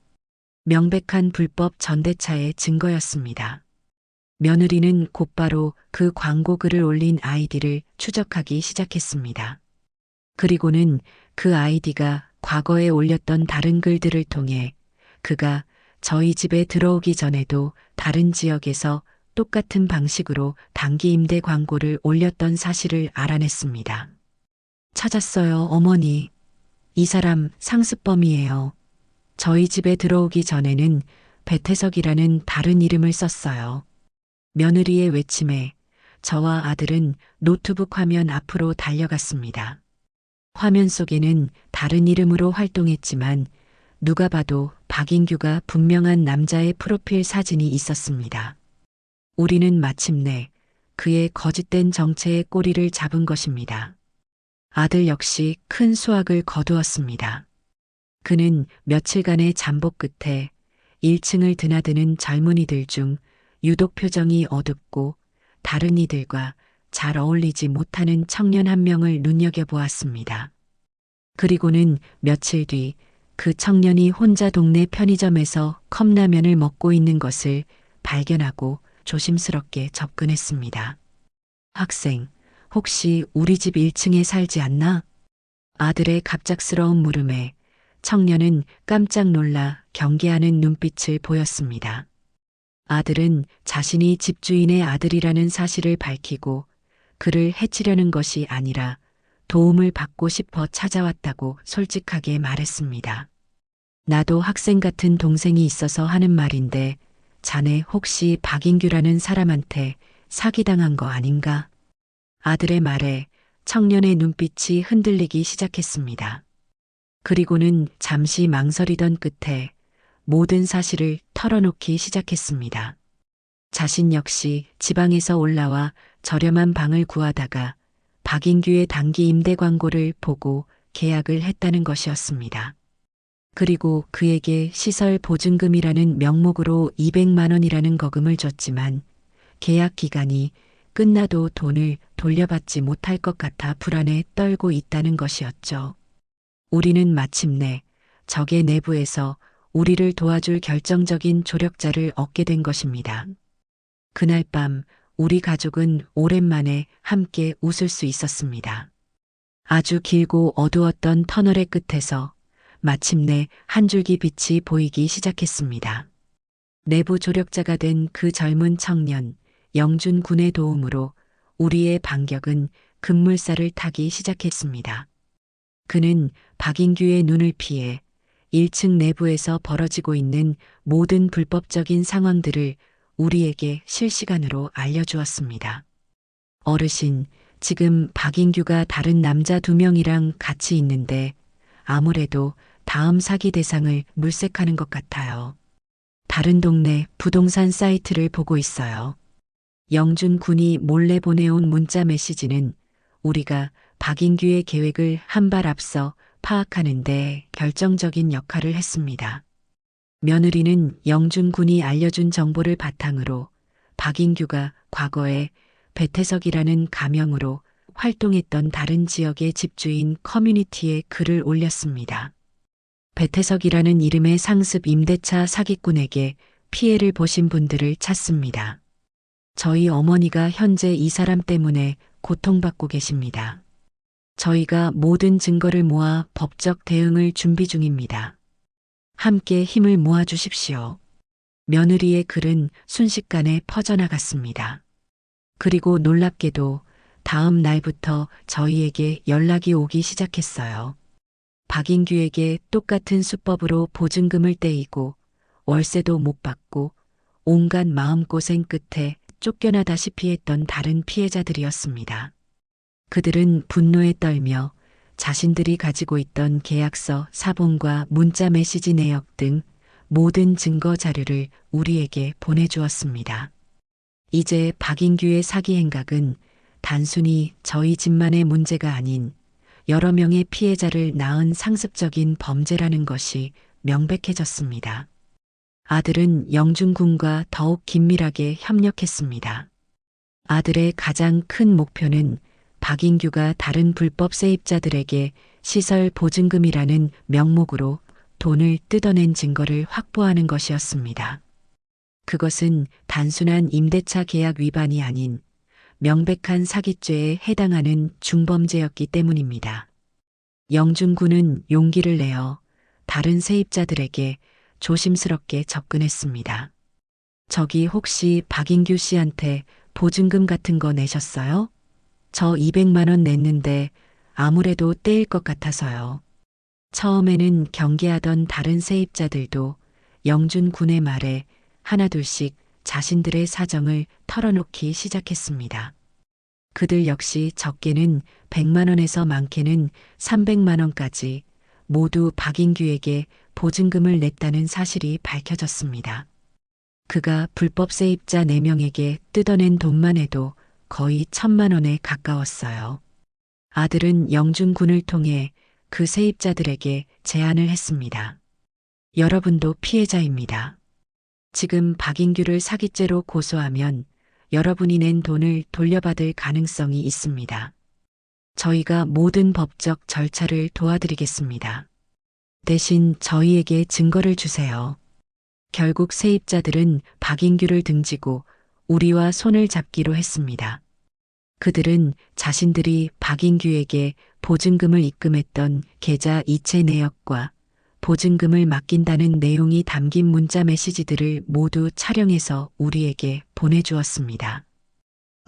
명백한 불법 전대차의 증거였습니다. 며느리는 곧바로 그 광고 글을 올린 아이디를 추적하기 시작했습니다. 그리고는 그 아이디가 과거에 올렸던 다른 글들을 통해 그가 저희 집에 들어오기 전에도 다른 지역에서 똑같은 방식으로 단기 임대 광고를 올렸던 사실을 알아냈습니다. 찾았어요, 어머니. 이 사람 상습범이에요. 저희 집에 들어오기 전에는 배태석이라는 다른 이름을 썼어요. 며느리의 외침에 저와 아들은 노트북 화면 앞으로 달려갔습니다. 화면 속에는 다른 이름으로 활동했지만 누가 봐도 박인규가 분명한 남자의 프로필 사진이 있었습니다. 우리는 마침내 그의 거짓된 정체의 꼬리를 잡은 것입니다. 아들 역시 큰 수확을 거두었습니다. 그는 며칠간의 잠복 끝에 1층을 드나드는 젊은이들 중 유독 표정이 어둡고 다른 이들과 잘 어울리지 못하는 청년 한 명을 눈여겨보았습니다. 그리고는 며칠 뒤 그 청년이 혼자 동네 편의점에서 컵라면을 먹고 있는 것을 발견하고 조심스럽게 접근했습니다. 학생, 혹시 우리 집 1층에 살지 않나? 아들의 갑작스러운 물음에 청년은 깜짝 놀라 경계하는 눈빛을 보였습니다. 아들은 자신이 집주인의 아들이라는 사실을 밝히고 그를 해치려는 것이 아니라 도움을 받고 싶어 찾아왔다고 솔직하게 말했습니다. 나도 학생 같은 동생이 있어서 하는 말인데 자네 혹시 박인규라는 사람한테 사기당한 거 아닌가? 아들의 말에 청년의 눈빛이 흔들리기 시작했습니다. 그리고는 잠시 망설이던 끝에 모든 사실을 털어놓기 시작했습니다. 자신 역시 지방에서 올라와 저렴한 방을 구하다가 박인규의 단기 임대 광고를 보고 계약을 했다는 것이었습니다. 그리고 그에게 시설 보증금이라는 명목으로 200만 원이라는 거금을 줬지만 계약 기간이 끝나도 돈을 돌려받지 못할 것 같아 불안에 떨고 있다는 것이었죠. 우리는 마침내 적의 내부에서 우리를 도와줄 결정적인 조력자를 얻게 된 것입니다. 그날 밤 우리 가족은 오랜만에 함께 웃을 수 있었습니다. 아주 길고 어두웠던 터널의 끝에서 마침내 한 줄기 빛이 보이기 시작했습니다. 내부 조력자가 된 그 젊은 청년 영준 군의 도움으로 우리의 반격은 급물살을 타기 시작했습니다. 그는 박인규의 눈을 피해 1층 내부에서 벌어지고 있는 모든 불법적인 상황들을 우리에게 실시간으로 알려주었습니다. 어르신, 지금 박인규가 다른 남자 2명이랑 같이 있는데 아무래도 다음 사기 대상을 물색하는 것 같아요. 다른 동네 부동산 사이트를 보고 있어요. 영준 군이 몰래 보내온 문자 메시지는 우리가 박인규의 계획을 한 발 앞서 파악하는 데 결정적인 역할을 했습니다. 며느리는 영준 군이 알려준 정보를 바탕으로 박인규가 과거에 배태석이라는 가명으로 활동했던 다른 지역의 집주인 커뮤니티에 글을 올렸습니다. 배태석이라는 이름의 상습 임대차 사기꾼에게 피해를 보신 분들을 찾습니다. 저희 어머니가 현재 이 사람 때문에 고통받고 계십니다. 저희가 모든 증거를 모아 법적 대응을 준비 중입니다. 함께 힘을 모아 주십시오. 며느리의 글은 순식간에 퍼져나갔습니다. 그리고 놀랍게도 다음 날부터 저희에게 연락이 오기 시작했어요. 박인규에게 똑같은 수법으로 보증금을 떼이고 월세도 못 받고 온갖 마음고생 끝에 쫓겨나다시피 했던 다른 피해자들이었습니다. 그들은 분노에 떨며 자신들이 가지고 있던 계약서 사본과 문자 메시지 내역 등 모든 증거 자료를 우리에게 보내주었습니다. 이제 박인규의 사기 행각은 단순히 저희 집만의 문제가 아닌 여러 명의 피해자를 낳은 상습적인 범죄라는 것이 명백해졌습니다. 아들은 영준 군과 더욱 긴밀하게 협력했습니다. 아들의 가장 큰 목표는 박인규가 다른 불법 세입자들에게 시설 보증금이라는 명목으로 돈을 뜯어낸 증거를 확보하는 것이었습니다. 그것은 단순한 임대차 계약 위반이 아닌 명백한 사기죄에 해당하는 중범죄였기 때문입니다. 영준 군은 용기를 내어 다른 세입자들에게 조심스럽게 접근했습니다. 저기 혹시 박인규 씨한테 보증금 같은 거 내셨어요? 저 200만 원 냈는데 아무래도 떼일 것 같아서요. 처음에는 경계하던 다른 세입자들도 영준 군의 말에 하나둘씩 자신들의 사정을 털어놓기 시작했습니다. 그들 역시 적게는 100만 원에서 많게는 300만 원까지 모두 박인규에게 보증금을 냈다는 사실이 밝혀졌습니다. 그가 불법 세입자 4명에게 뜯어낸 돈만 해도 거의 1,000만 원에 가까웠어요. 아들은 영준 군을 통해 그 세입자들에게 제안을 했습니다. 여러분도 피해자입니다. 지금 박인규를 사기죄로 고소하면 여러분이 낸 돈을 돌려받을 가능성이 있습니다. 저희가 모든 법적 절차를 도와드리겠습니다. 대신 저희에게 증거를 주세요. 결국 세입자들은 박인규를 등지고 우리와 손을 잡기로 했습니다. 그들은 자신들이 박인규에게 보증금을 입금했던 계좌 이체 내역과 보증금을 맡긴다는 내용이 담긴 문자 메시지들을 모두 촬영해서 우리에게 보내주었습니다.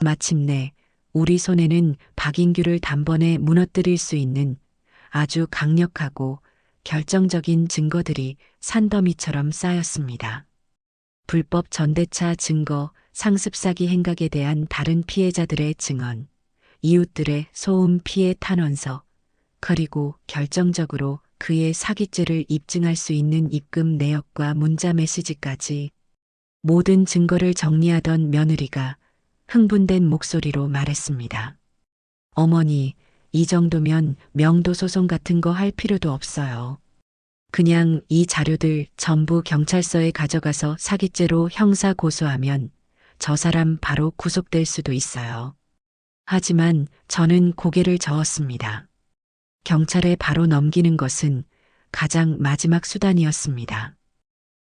마침내 우리 손에는 박인규를 단번에 무너뜨릴 수 있는 아주 강력하고 결정적인 증거들이 산더미처럼 쌓였습니다. 불법 전대차 증거, 상습 사기 행각에 대한 다른 피해자들의 증언, 이웃들의 소음 피해 탄원서, 그리고 결정적으로 그의 사기죄를 입증할 수 있는 입금 내역과 문자 메시지까지 모든 증거를 정리하던 며느리가 흥분된 목소리로 말했습니다. 어머니, 이 정도면 명도소송 같은 거 할 필요도 없어요. 그냥 이 자료들 전부 경찰서에 가져가서 사기죄로 형사 고소하면 저 사람 바로 구속될 수도 있어요. 하지만 저는 고개를 저었습니다. 경찰에 바로 넘기는 것은 가장 마지막 수단이었습니다.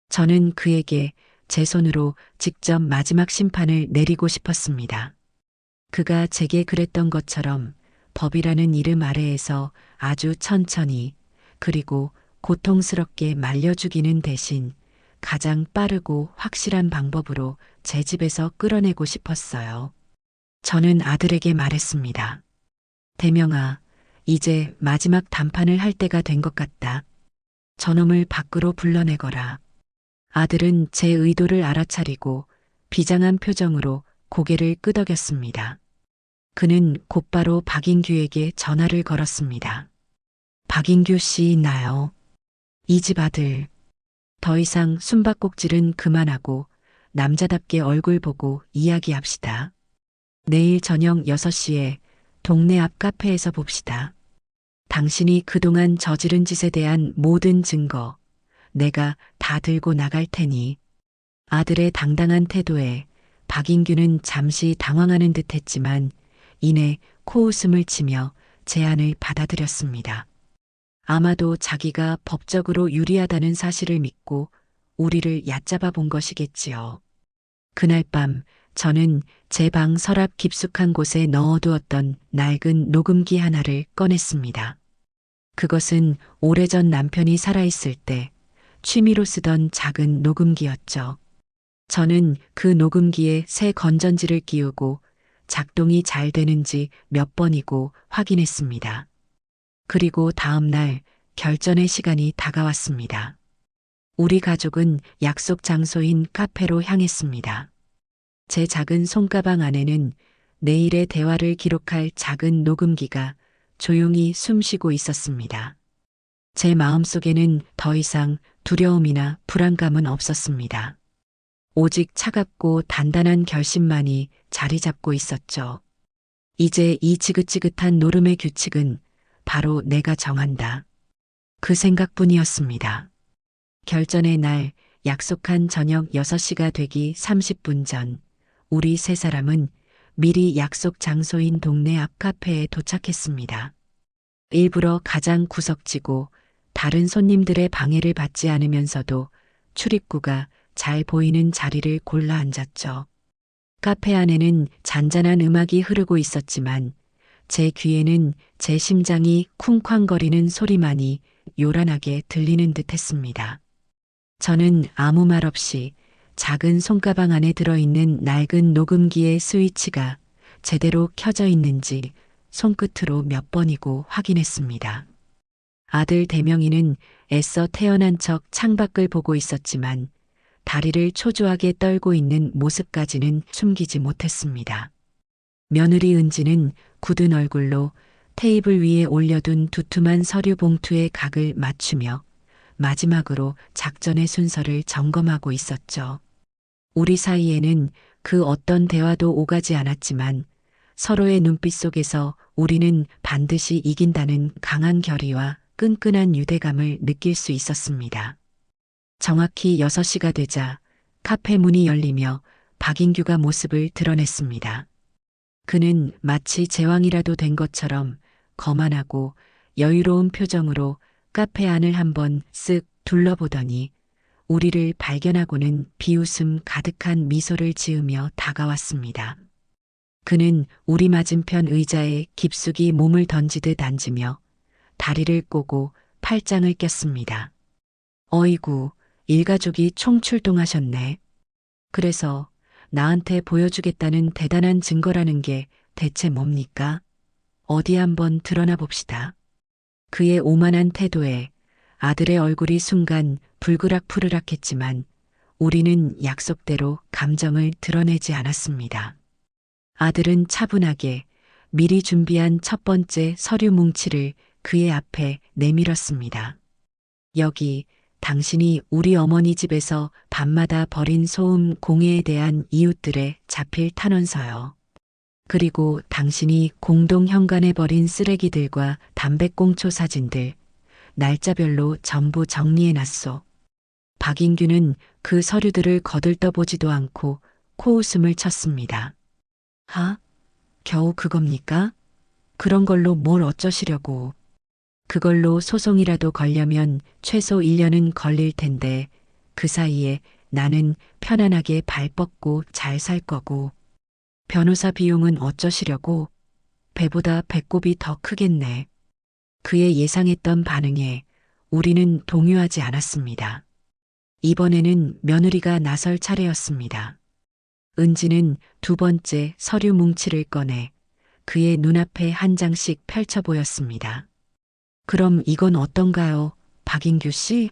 저는 그에게 제 손으로 직접 마지막 심판을 내리고 싶었습니다. 그가 제게 그랬던 것처럼 법이라는 이름 아래에서 아주 천천히 그리고 고통스럽게 말려 죽이는 대신 가장 빠르고 확실한 방법으로 제 집에서 끌어내고 싶었어요. 저는 아들에게 말했습니다. 대명아, 이제 마지막 단판을 할 때가 된 것 같다. 저놈을 밖으로 불러내거라. 아들은 제 의도를 알아차리고 비장한 표정으로 고개를 끄덕였습니다. 그는 곧바로 박인규에게 전화를 걸었습니다. 박인규 씨, 나요. 이 집 아들. 더 이상 숨바꼭질은 그만하고 남자답게 얼굴 보고 이야기합시다. 내일 저녁 6시에 동네 앞 카페에서 봅시다. 당신이 그동안 저지른 짓에 대한 모든 증거, 내가 다 들고 나갈 테니. 아들의 당당한 태도에 박인규는 잠시 당황하는 듯 했지만 이내 코웃음을 치며 제안을 받아들였습니다. 아마도 자기가 법적으로 유리하다는 사실을 믿고 우리를 얕잡아 본 것이겠지요. 그날 밤 저는 제 방 서랍 깊숙한 곳에 넣어두었던 낡은 녹음기 하나를 꺼냈습니다. 그것은 오래전 남편이 살아있을 때 취미로 쓰던 작은 녹음기였죠. 저는 그 녹음기에 새 건전지를 끼우고 작동이 잘 되는지 몇 번이고 확인했습니다. 그리고 다음 날 결전의 시간이 다가왔습니다. 우리 가족은 약속 장소인 카페로 향했습니다. 제 작은 손가방 안에는 내일의 대화를 기록할 작은 녹음기가 조용히 숨쉬고 있었습니다. 제 마음속에는 더 이상 두려움이나 불안감은 없었습니다. 오직 차갑고 단단한 결심만이 자리 잡고 있었죠. 이제 이 지긋지긋한 노름의 규칙은 바로 내가 정한다. 그 생각뿐이었습니다. 결전의 날 약속한 저녁 6시가 되기 30분 전 우리 세 사람은 미리 약속 장소인 동네 앞 카페에 도착했습니다. 일부러 가장 구석지고 다른 손님들의 방해를 받지 않으면서도 출입구가 잘 보이는 자리를 골라 앉았죠. 카페 안에는 잔잔한 음악이 흐르고 있었지만 제 귀에는 제 심장이 쿵쾅거리는 소리만이 요란하게 들리는 듯 했습니다. 저는 아무 말 없이 작은 손가방 안에 들어있는 낡은 녹음기의 스위치가 제대로 켜져 있는지 손끝으로 몇 번이고 확인했습니다. 아들 대명이는 애써 태어난 척 창밖을 보고 있었지만 다리를 초조하게 떨고 있는 모습까지는 숨기지 못했습니다. 며느리 은지는 굳은 얼굴로 테이블 위에 올려둔 두툼한 서류 봉투의 각을 맞추며 마지막으로 작전의 순서를 점검하고 있었죠. 우리 사이에는 그 어떤 대화도 오가지 않았지만 서로의 눈빛 속에서 우리는 반드시 이긴다는 강한 결의와 끈끈한 유대감을 느낄 수 있었습니다. 정확히 6시가 되자 카페 문이 열리며 박인규가 모습을 드러냈습니다. 그는 마치 제왕이라도 된 것처럼 거만하고 여유로운 표정으로 카페 안을 한번 쓱 둘러보더니 우리를 발견하고는 비웃음 가득한 미소를 지으며 다가왔습니다. 그는 우리 맞은편 의자에 깊숙이 몸을 던지듯 앉으며 다리를 꼬고 팔짱을 꼈습니다. 어이구, 일가족이 총출동하셨네. 그래서 나한테 보여주겠다는 대단한 증거라는 게 대체 뭡니까? 어디 한번 드러나 봅시다. 그의 오만한 태도에 아들의 얼굴이 순간 불그락푸르락했지만 우리는 약속대로 감정을 드러내지 않았습니다. 아들은 차분하게 미리 준비한 첫 번째 서류 뭉치를 그의 앞에 내밀었습니다. 여기 당신이 우리 어머니 집에서 밤마다 벌인 소음 공해에 대한 이웃들의 자필 탄원서요. 그리고 당신이 공동 현관에 버린 쓰레기들과 담배꽁초 사진들, 날짜별로 전부 정리해놨소. 박인규는 그 서류들을 거들떠보지도 않고 코웃음을 쳤습니다. 겨우 그겁니까? 그런 걸로 뭘 어쩌시려고. 그걸로 소송이라도 걸려면 최소 1년은 걸릴 텐데 그 사이에 나는 편안하게 발 뻗고 잘 살 거고. 변호사 비용은 어쩌시려고? 배보다 배꼽이 더 크겠네. 그의 예상했던 반응에 우리는 동요하지 않았습니다. 이번에는 며느리가 나설 차례였습니다. 은지는 두 번째 서류 뭉치를 꺼내 그의 눈앞에 한 장씩 펼쳐 보였습니다. 그럼 이건 어떤가요, 박인규 씨?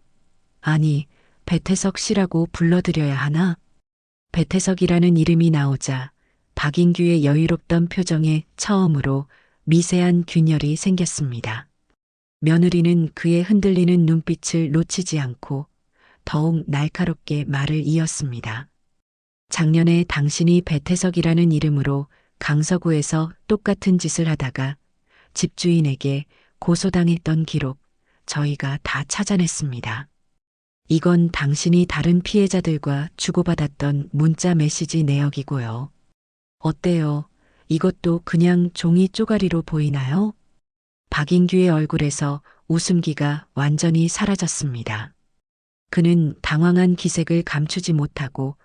아니, 배태석 씨라고 불러드려야 하나? 배태석이라는 이름이 나오자 박인규의 여유롭던 표정에 처음으로 미세한 균열이 생겼습니다. 며느리는 그의 흔들리는 눈빛을 놓치지 않고 더욱 날카롭게 말을 이었습니다. 작년에 당신이 배태석이라는 이름으로 강서구에서 똑같은 짓을 하다가 집주인에게 고소당했던 기록 저희가 다 찾아냈습니다. 이건 당신이 다른 피해자들과 주고받았던 문자 메시지 내역이고요. 어때요? 이것도 그냥 종이 쪼가리로 보이나요? 박인규의 얼굴에서 웃음기가 완전히 사라졌습니다. 그는 당황한 기색을 감추지 못하고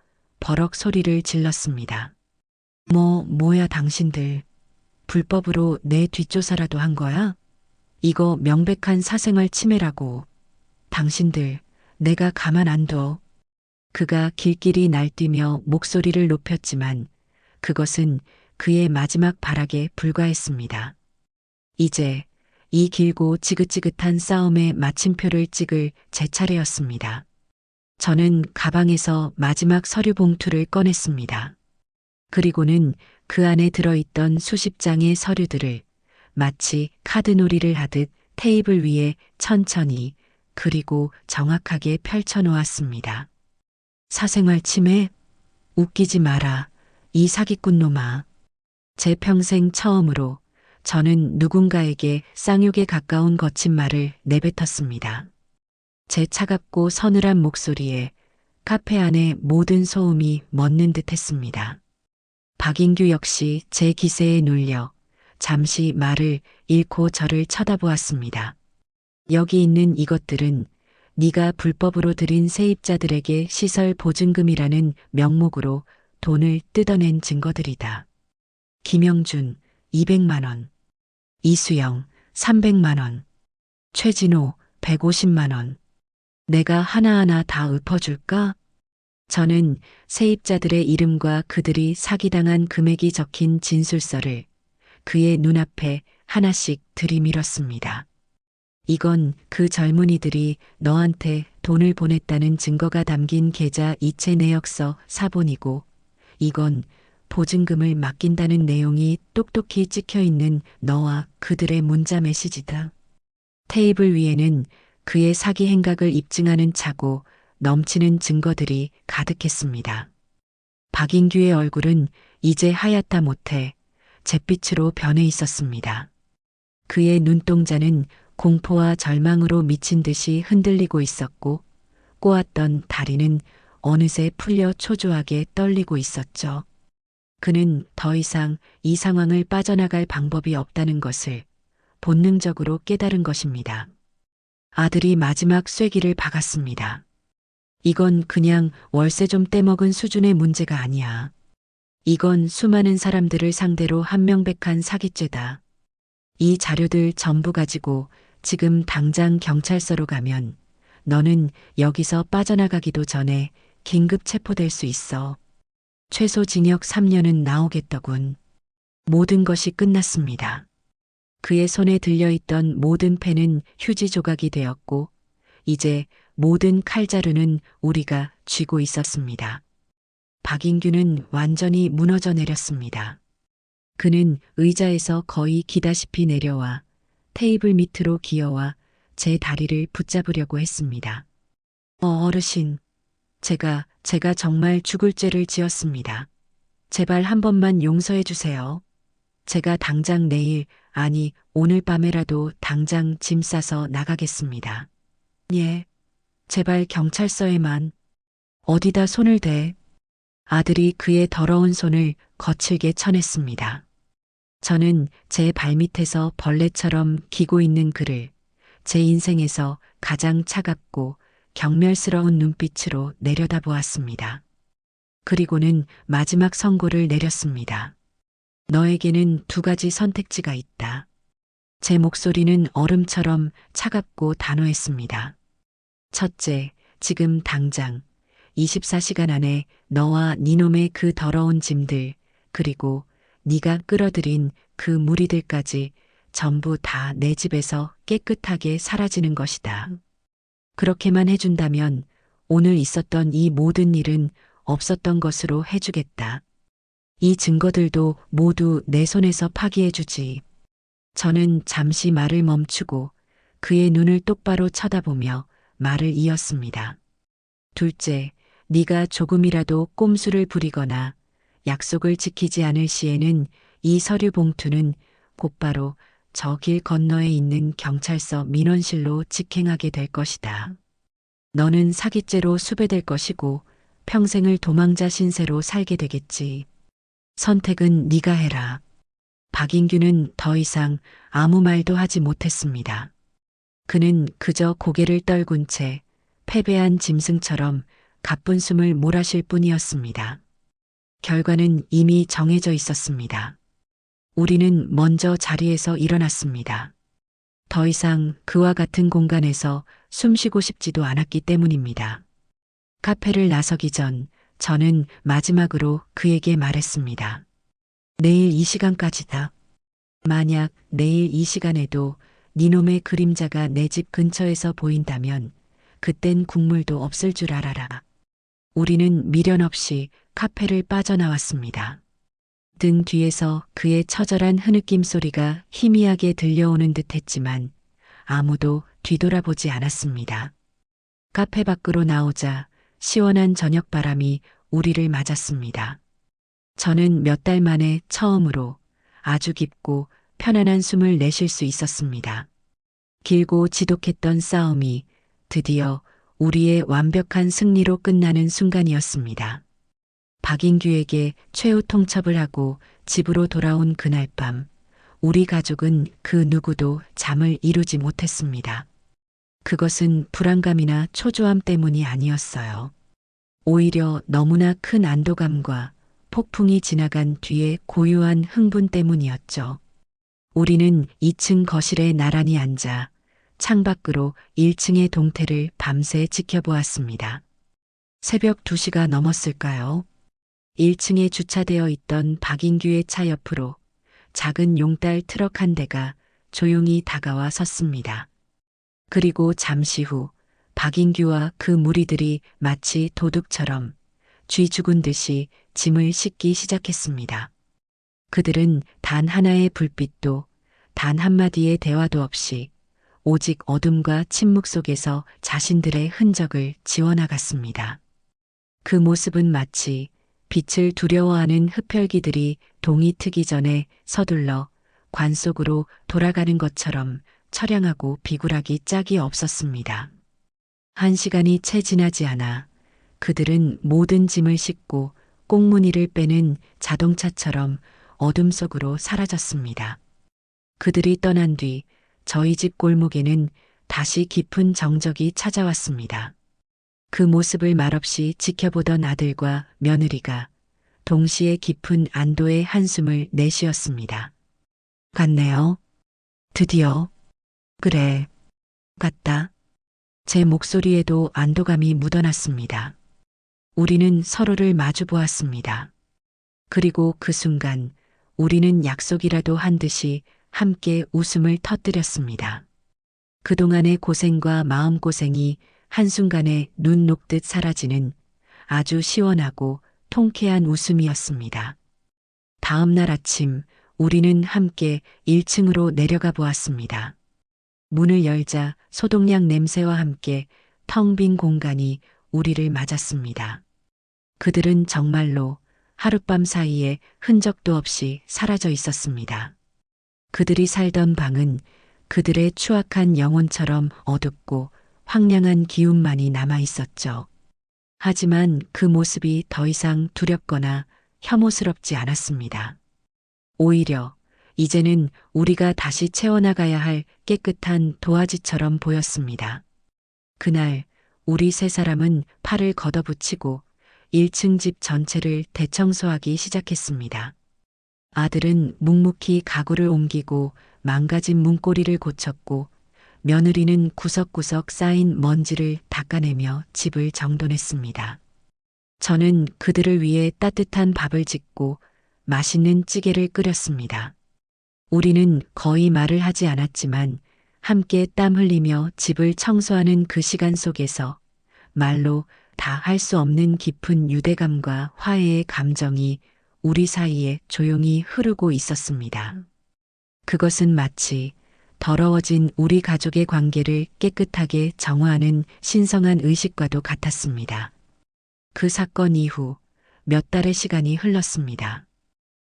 버럭 소리를 질렀습니다. 뭐야 당신들. 불법으로 내 뒷조사라도 한 거야? 이거 명백한 사생활 침해라고. 당신들, 내가 가만 안 둬. 그가 길길이 날뛰며 목소리를 높였지만 그것은 그의 마지막 발악에 불과했습니다. 이제 이 길고 지긋지긋한 싸움의 마침표를 찍을 제 차례였습니다. 저는 가방에서 마지막 서류 봉투를 꺼냈습니다. 그리고는 그 안에 들어있던 수십 장의 서류들을 마치 카드놀이를 하듯 테이블 위에 천천히 그리고 정확하게 펼쳐 놓았습니다. 사생활 침해? 웃기지 마라. 이 사기꾼 놈아. 제 평생 처음으로 저는 누군가에게 쌍욕에 가까운 거친 말을 내뱉었습니다. 제 차갑고 서늘한 목소리에 카페 안의 모든 소음이 멎는 듯 했습니다. 박인규 역시 제 기세에 눌려 잠시 말을 잃고 저를 쳐다보았습니다. 여기 있는 이것들은 네가 불법으로 들인 세입자들에게 시설 보증금이라는 명목으로 돈을 뜯어낸 증거들이다. 김영준 200만 원, 이수영 300만 원, 최진호 150만 원. 내가 하나하나 다 읊어줄까? 저는 세입자들의 이름과 그들이 사기당한 금액이 적힌 진술서를 그의 눈앞에 하나씩 들이밀었습니다. 이건 그 젊은이들이 너한테 돈을 보냈다는 증거가 담긴 계좌 이체 내역서 사본이고, 이건 보증금을 맡긴다는 내용이 똑똑히 찍혀 있는 너와 그들의 문자 메시지다. 테이블 위에는 그의 사기 행각을 입증하는 차고 넘치는 증거들이 가득했습니다. 박인규의 얼굴은 이제 하얗다 못해 잿빛으로 변해 있었습니다. 그의 눈동자는 공포와 절망으로 미친 듯이 흔들리고 있었고 꼬았던 다리는 어느새 풀려 초조하게 떨리고 있었죠. 그는 더 이상 이 상황을 빠져나갈 방법이 없다는 것을 본능적으로 깨달은 것입니다. 아들이 마지막 쐐기를 박았습니다. 이건 그냥 월세 좀 떼먹은 수준의 문제가 아니야. 이건 수많은 사람들을 상대로 한명백한 사기죄다. 이 자료들 전부 가지고 지금 당장 경찰서로 가면 너는 여기서 빠져나가기도 전에 긴급 체포될 수 있어. 최소 징역 3년은 나오겠더군. 모든 것이 끝났습니다. 그의 손에 들려있던 모든 펜은 휴지 조각이 되었고 이제 모든 칼자루는 우리가 쥐고 있었습니다. 박인규는 완전히 무너져 내렸습니다. 그는 의자에서 거의 기다시피 내려와 테이블 밑으로 기어와 제 다리를 붙잡으려고 했습니다. 어르신, 제가 정말 죽을 죄를 지었습니다. 제발 한 번만 용서해 주세요. 제가 당장 내일, 아니, 오늘 밤에라도 당장 짐 싸서 나가겠습니다. 예, 제발 경찰서에만. 어디다 손을 대. 아들이 그의 더러운 손을 거칠게 쳐냈습니다. 저는 제 발밑에서 벌레처럼 기고 있는 그를 제 인생에서 가장 차갑고 경멸스러운 눈빛으로 내려다보았습니다. 그리고는 마지막 선고를 내렸습니다. 너에게는 두 가지 선택지가 있다. 제 목소리는 얼음처럼 차갑고 단호했습니다. 첫째, 지금 당장 24시간 안에 너와 니놈의 그 더러운 짐들, 그리고 네가 끌어들인 그 무리들까지 전부 다 내 집에서 깨끗하게 사라지는 것이다. 그렇게만 해준다면 오늘 있었던 이 모든 일은 없었던 것으로 해주겠다. 이 증거들도 모두 내 손에서 파기해주지. 저는 잠시 말을 멈추고 그의 눈을 똑바로 쳐다보며 말을 이었습니다. 둘째, 네가 조금이라도 꼼수를 부리거나 약속을 지키지 않을 시에는 이 서류 봉투는 곧바로 저 길 건너에 있는 경찰서 민원실로 직행하게 될 것이다. 너는 사기죄로 수배될 것이고 평생을 도망자 신세로 살게 되겠지. 선택은 네가 해라. 박인규는 더 이상 아무 말도 하지 못했습니다. 그는 그저 고개를 떨군 채 패배한 짐승처럼 가쁜 숨을 몰아쉴 뿐이었습니다. 결과는 이미 정해져 있었습니다. 우리는 먼저 자리에서 일어났습니다. 더 이상 그와 같은 공간에서 숨쉬고 싶지도 않았기 때문입니다. 카페를 나서기 전 저는 마지막으로 그에게 말했습니다. 내일 이 시간까지다. 만약 내일 이 시간에도 니놈의 그림자가 내 집 근처에서 보인다면 그땐 국물도 없을 줄 알아라. 우리는 미련 없이 카페를 빠져나왔습니다. 등 뒤에서 그의 처절한 흐느낌 소리가 희미하게 들려오는 듯 했지만 아무도 뒤돌아보지 않았습니다. 카페 밖으로 나오자 시원한 저녁바람이 우리를 맞았습니다. 저는 몇 달 만에 처음으로 아주 깊고 편안한 숨을 내쉴 수 있었습니다. 길고 지독했던 싸움이 드디어 우리의 완벽한 승리로 끝나는 순간이었습니다. 박인규에게 최후 통첩을 하고 집으로 돌아온 그날 밤, 우리 가족은 그 누구도 잠을 이루지 못했습니다. 그것은 불안감이나 초조함 때문이 아니었어요. 오히려 너무나 큰 안도감과 폭풍이 지나간 뒤에 고요한 흥분 때문이었죠. 우리는 2층 거실에 나란히 앉아 창밖으로 1층의 동태를 밤새 지켜보았습니다. 새벽 2시가 넘었을까요? 1층에 주차되어 있던 박인규의 차 옆으로 작은 용달 트럭 한 대가 조용히 다가와 섰습니다. 그리고 잠시 후 박인규와 그 무리들이 마치 도둑처럼 쥐 죽은 듯이 짐을 싣기 시작했습니다. 그들은 단 하나의 불빛도 단 한마디의 대화도 없이 오직 어둠과 침묵 속에서 자신들의 흔적을 지워나갔습니다. 그 모습은 마치 빛을 두려워하는 흡혈귀들이 동이 트기 전에 서둘러 관 속으로 돌아가는 것처럼 처량하고 비굴하기 짝이 없었습니다. 1시간이 채 지나지 않아 그들은 모든 짐을 싣고 꽁무니를 빼는 자동차처럼 어둠 속으로 사라졌습니다. 그들이 떠난 뒤 저희 집 골목에는 다시 깊은 정적이 찾아왔습니다. 그 모습을 말없이 지켜보던 아들과 며느리가 동시에 깊은 안도의 한숨을 내쉬었습니다. 갔네요. 드디어. 그래. 갔다. 제 목소리에도 안도감이 묻어났습니다. 우리는 서로를 마주 보았습니다. 그리고 그 순간 우리는 약속이라도 한 듯이 함께 웃음을 터뜨렸습니다. 그동안의 고생과 마음고생이 한순간에 눈 녹듯 사라지는 아주 시원하고 통쾌한 웃음이었습니다. 다음 날 아침 우리는 함께 1층으로 내려가 보았습니다. 문을 열자 소독약 냄새와 함께 텅 빈 공간이 우리를 맞았습니다. 그들은 정말로 하룻밤 사이에 흔적도 없이 사라져 있었습니다. 그들이 살던 방은 그들의 추악한 영혼처럼 어둡고 황량한 기운만이 남아 있었죠. 하지만 그 모습이 더 이상 두렵거나 혐오스럽지 않았습니다. 오히려 이제는 우리가 다시 채워나가야 할 깨끗한 도화지처럼 보였습니다. 그날 우리 세 사람은 팔을 걷어붙이고 1층 집 전체를 대청소하기 시작했습니다. 아들은 묵묵히 가구를 옮기고 망가진 문고리를 고쳤고 며느리는 구석구석 쌓인 먼지를 닦아내며 집을 정돈했습니다. 저는 그들을 위해 따뜻한 밥을 짓고 맛있는 찌개를 끓였습니다. 우리는 거의 말을 하지 않았지만 함께 땀 흘리며 집을 청소하는 그 시간 속에서 말로 다 할 수 없는 깊은 유대감과 화해의 감정이 우리 사이에 조용히 흐르고 있었습니다. 그것은 마치 더러워진 우리 가족의 관계를 깨끗하게 정화하는 신성한 의식과도 같았습니다. 그 사건 이후 몇 달의 시간이 흘렀습니다.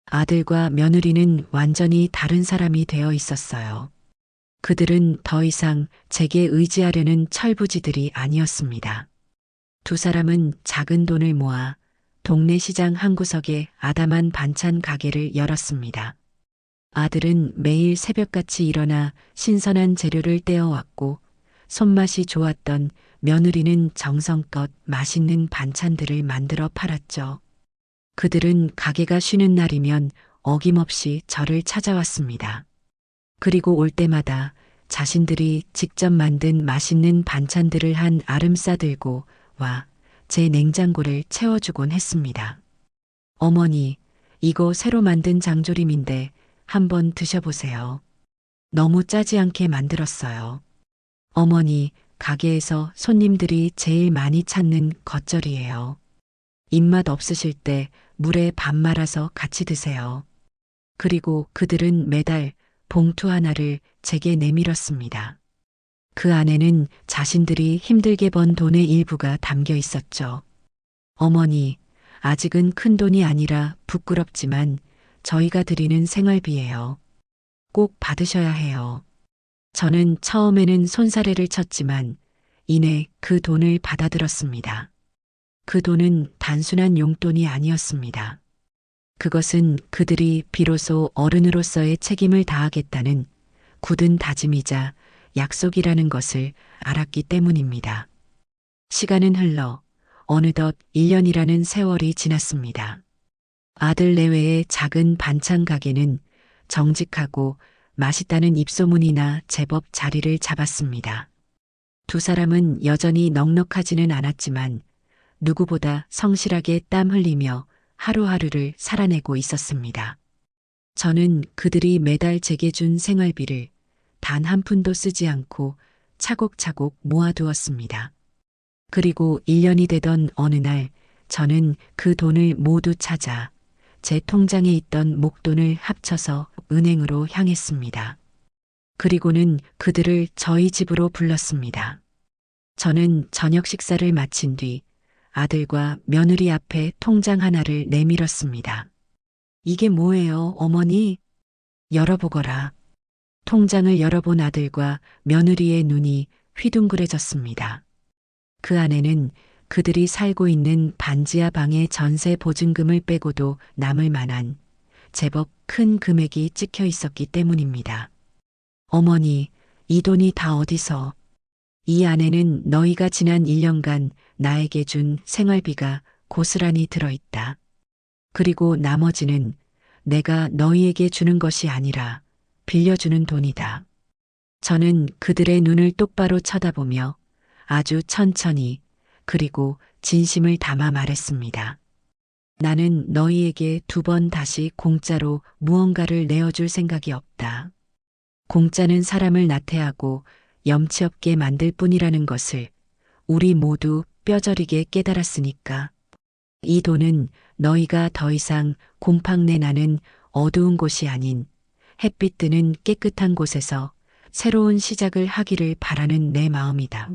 아들과 며느리는 완전히 다른 사람이 되어 있었어요. 그들은 더 이상 제게 의지하려는 철부지들이 아니었습니다. 두 사람은 작은 돈을 모아 동네 시장 한 구석에 아담한 반찬 가게를 열었습니다. 아들은 매일 새벽같이 일어나 신선한 재료를 떼어왔고 손맛이 좋았던 며느리는 정성껏 맛있는 반찬들을 만들어 팔았죠. 그들은 가게가 쉬는 날이면 어김없이 저를 찾아왔습니다. 그리고 올 때마다 자신들이 직접 만든 맛있는 반찬들을 한 아름 싸들고 와 제 냉장고를 채워주곤 했습니다. 어머니, 이거 새로 만든 장조림인데 한번 드셔보세요. 너무 짜지 않게 만들었어요. 어머니, 가게에서 손님들이 제일 많이 찾는 겉절이에요. 입맛 없으실 때 물에 밥 말아서 같이 드세요. 그리고 그들은 매달 봉투 하나를 제게 내밀었습니다. 그 안에는 자신들이 힘들게 번 돈의 일부가 담겨 있었죠. 어머니, 아직은 큰 돈이 아니라 부끄럽지만 저희가 드리는 생활비예요. 꼭 받으셔야 해요. 저는 처음에는 손사래를 쳤지만 이내 그 돈을 받아들었습니다. 그 돈은 단순한 용돈이 아니었습니다. 그것은 그들이 비로소 어른으로서의 책임을 다하겠다는 굳은 다짐이자 약속이라는 것을 알았기 때문입니다. 시간은 흘러 어느덧 1년이라는 세월이 지났습니다. 아들 내외의 작은 반찬 가게는 정직하고 맛있다는 입소문이나 제법 자리를 잡았습니다. 두 사람은 여전히 넉넉하지는 않았지만 누구보다 성실하게 땀 흘리며 하루하루를 살아내고 있었습니다. 저는 그들이 매달 제게 준 생활비를 단 한 푼도 쓰지 않고 차곡차곡 모아두었습니다. 그리고 1년이 되던 어느 날 저는 그 돈을 모두 찾아 제 통장에 있던 목돈을 합쳐서 은행으로 향했습니다. 그리고는 그들을 저희 집으로 불렀습니다. 저는 저녁 식사를 마친 뒤 아들과 며느리 앞에 통장 하나를 내밀었습니다. 이게 뭐예요, 어머니? 열어보거라. 통장을 열어본 아들과 며느리의 눈이 휘둥그레졌습니다. 그 안에는 그들이 살고 있는 반지하 방의 전세 보증금을 빼고도 남을 만한 제법 큰 금액이 찍혀 있었기 때문입니다. 어머니, 이 돈이 다 어디서? 이 안에는 너희가 지난 1년간 나에게 준 생활비가 고스란히 들어있다. 그리고 나머지는 내가 너희에게 주는 것이 아니라 빌려주는 돈이다. 저는 그들의 눈을 똑바로 쳐다보며 아주 천천히 그리고 진심을 담아 말했습니다. 나는 너희에게 2번 다시 공짜로 무언가를 내어줄 생각이 없다. 공짜는 사람을 나태하고 염치 없게 만들 뿐이라는 것을 우리 모두 뼈저리게 깨달았으니까. 이 돈은 너희가 더 이상 곰팡내 나는 어두운 곳이 아닌 햇빛 드는 깨끗한 곳에서 새로운 시작을 하기를 바라는 내 마음이다.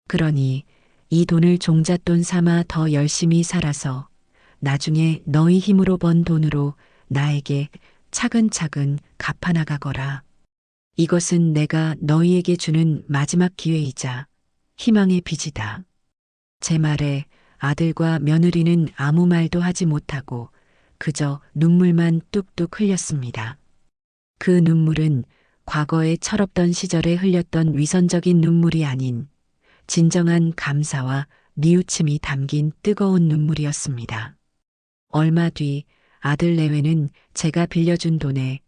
그러니 이 돈을 종잣돈 삼아 더 열심히 살아서 나중에 너희 힘으로 번 돈으로 나에게 차근차근 갚아나가거라. 이것은 내가 너희에게 주는 마지막 기회이자 희망의 빚이다. 제 말에 아들과 며느리는 아무 말도 하지 못하고 그저 눈물만 뚝뚝 흘렸습니다. 그 눈물은 과거의 철없던 시절에 흘렸던 위선적인 눈물이 아닌 진정한 감사와 뉘우침이 담긴 뜨거운 눈물이었습니다. 얼마 뒤 아들 내외는 제가 빌려준 돈에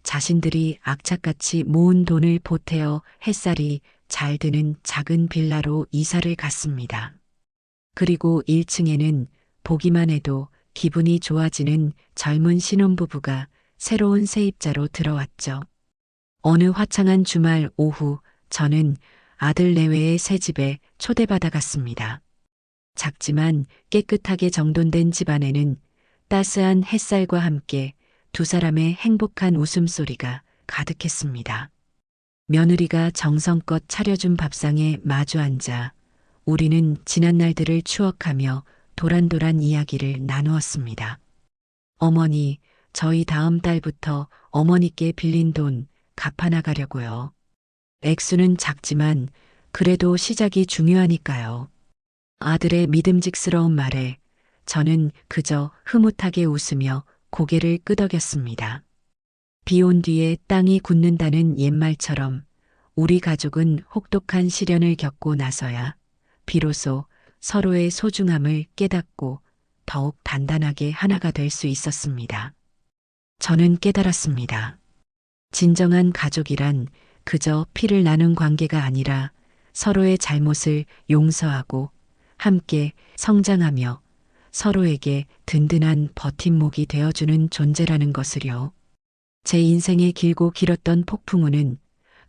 자신들이 악착같이 모은 돈을 보태어 햇살이 잘 드는 작은 빌라로 이사를 갔습니다. 그리고 1층에는 보기만 해도 기분이 좋아지는 젊은 신혼부부가 새로운 세입자로 들어왔죠. 어느 화창한 주말 오후 저는 아들 내외의 새 집에 초대받아 갔습니다. 작지만 깨끗하게 정돈된 집 안에는 따스한 햇살과 함께 두 사람의 행복한 웃음소리가 가득했습니다. 며느리가 정성껏 차려준 밥상에 마주 앉아 우리는 지난 날들을 추억하며 도란도란 이야기를 나누었습니다. 어머니, 저희 다음 달부터 어머니께 빌린 돈 갚아나가려고요. 액수는 작지만 그래도 시작이 중요하니까요. 아들의 믿음직스러운 말에 저는 그저 흐뭇하게 웃으며 고개를 끄덕였습니다. 비 온 뒤에 땅이 굳는다는 옛말처럼 우리 가족은 혹독한 시련을 겪고 나서야 비로소 서로의 소중함을 깨닫고 더욱 단단하게 하나가 될 수 있었습니다. 저는 깨달았습니다. 진정한 가족이란 그저 피를 나눈 관계가 아니라 서로의 잘못을 용서하고 함께 성장하며 서로에게 든든한 버팀목이 되어주는 존재라는 것을요. 제 인생의 길고 길었던 폭풍우는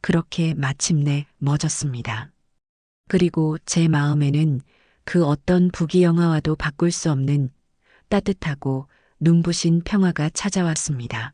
그렇게 마침내 멎었습니다. 그리고 제 마음에는 그 어떤 부귀영화와도 바꿀 수 없는 따뜻하고 눈부신 평화가 찾아왔습니다.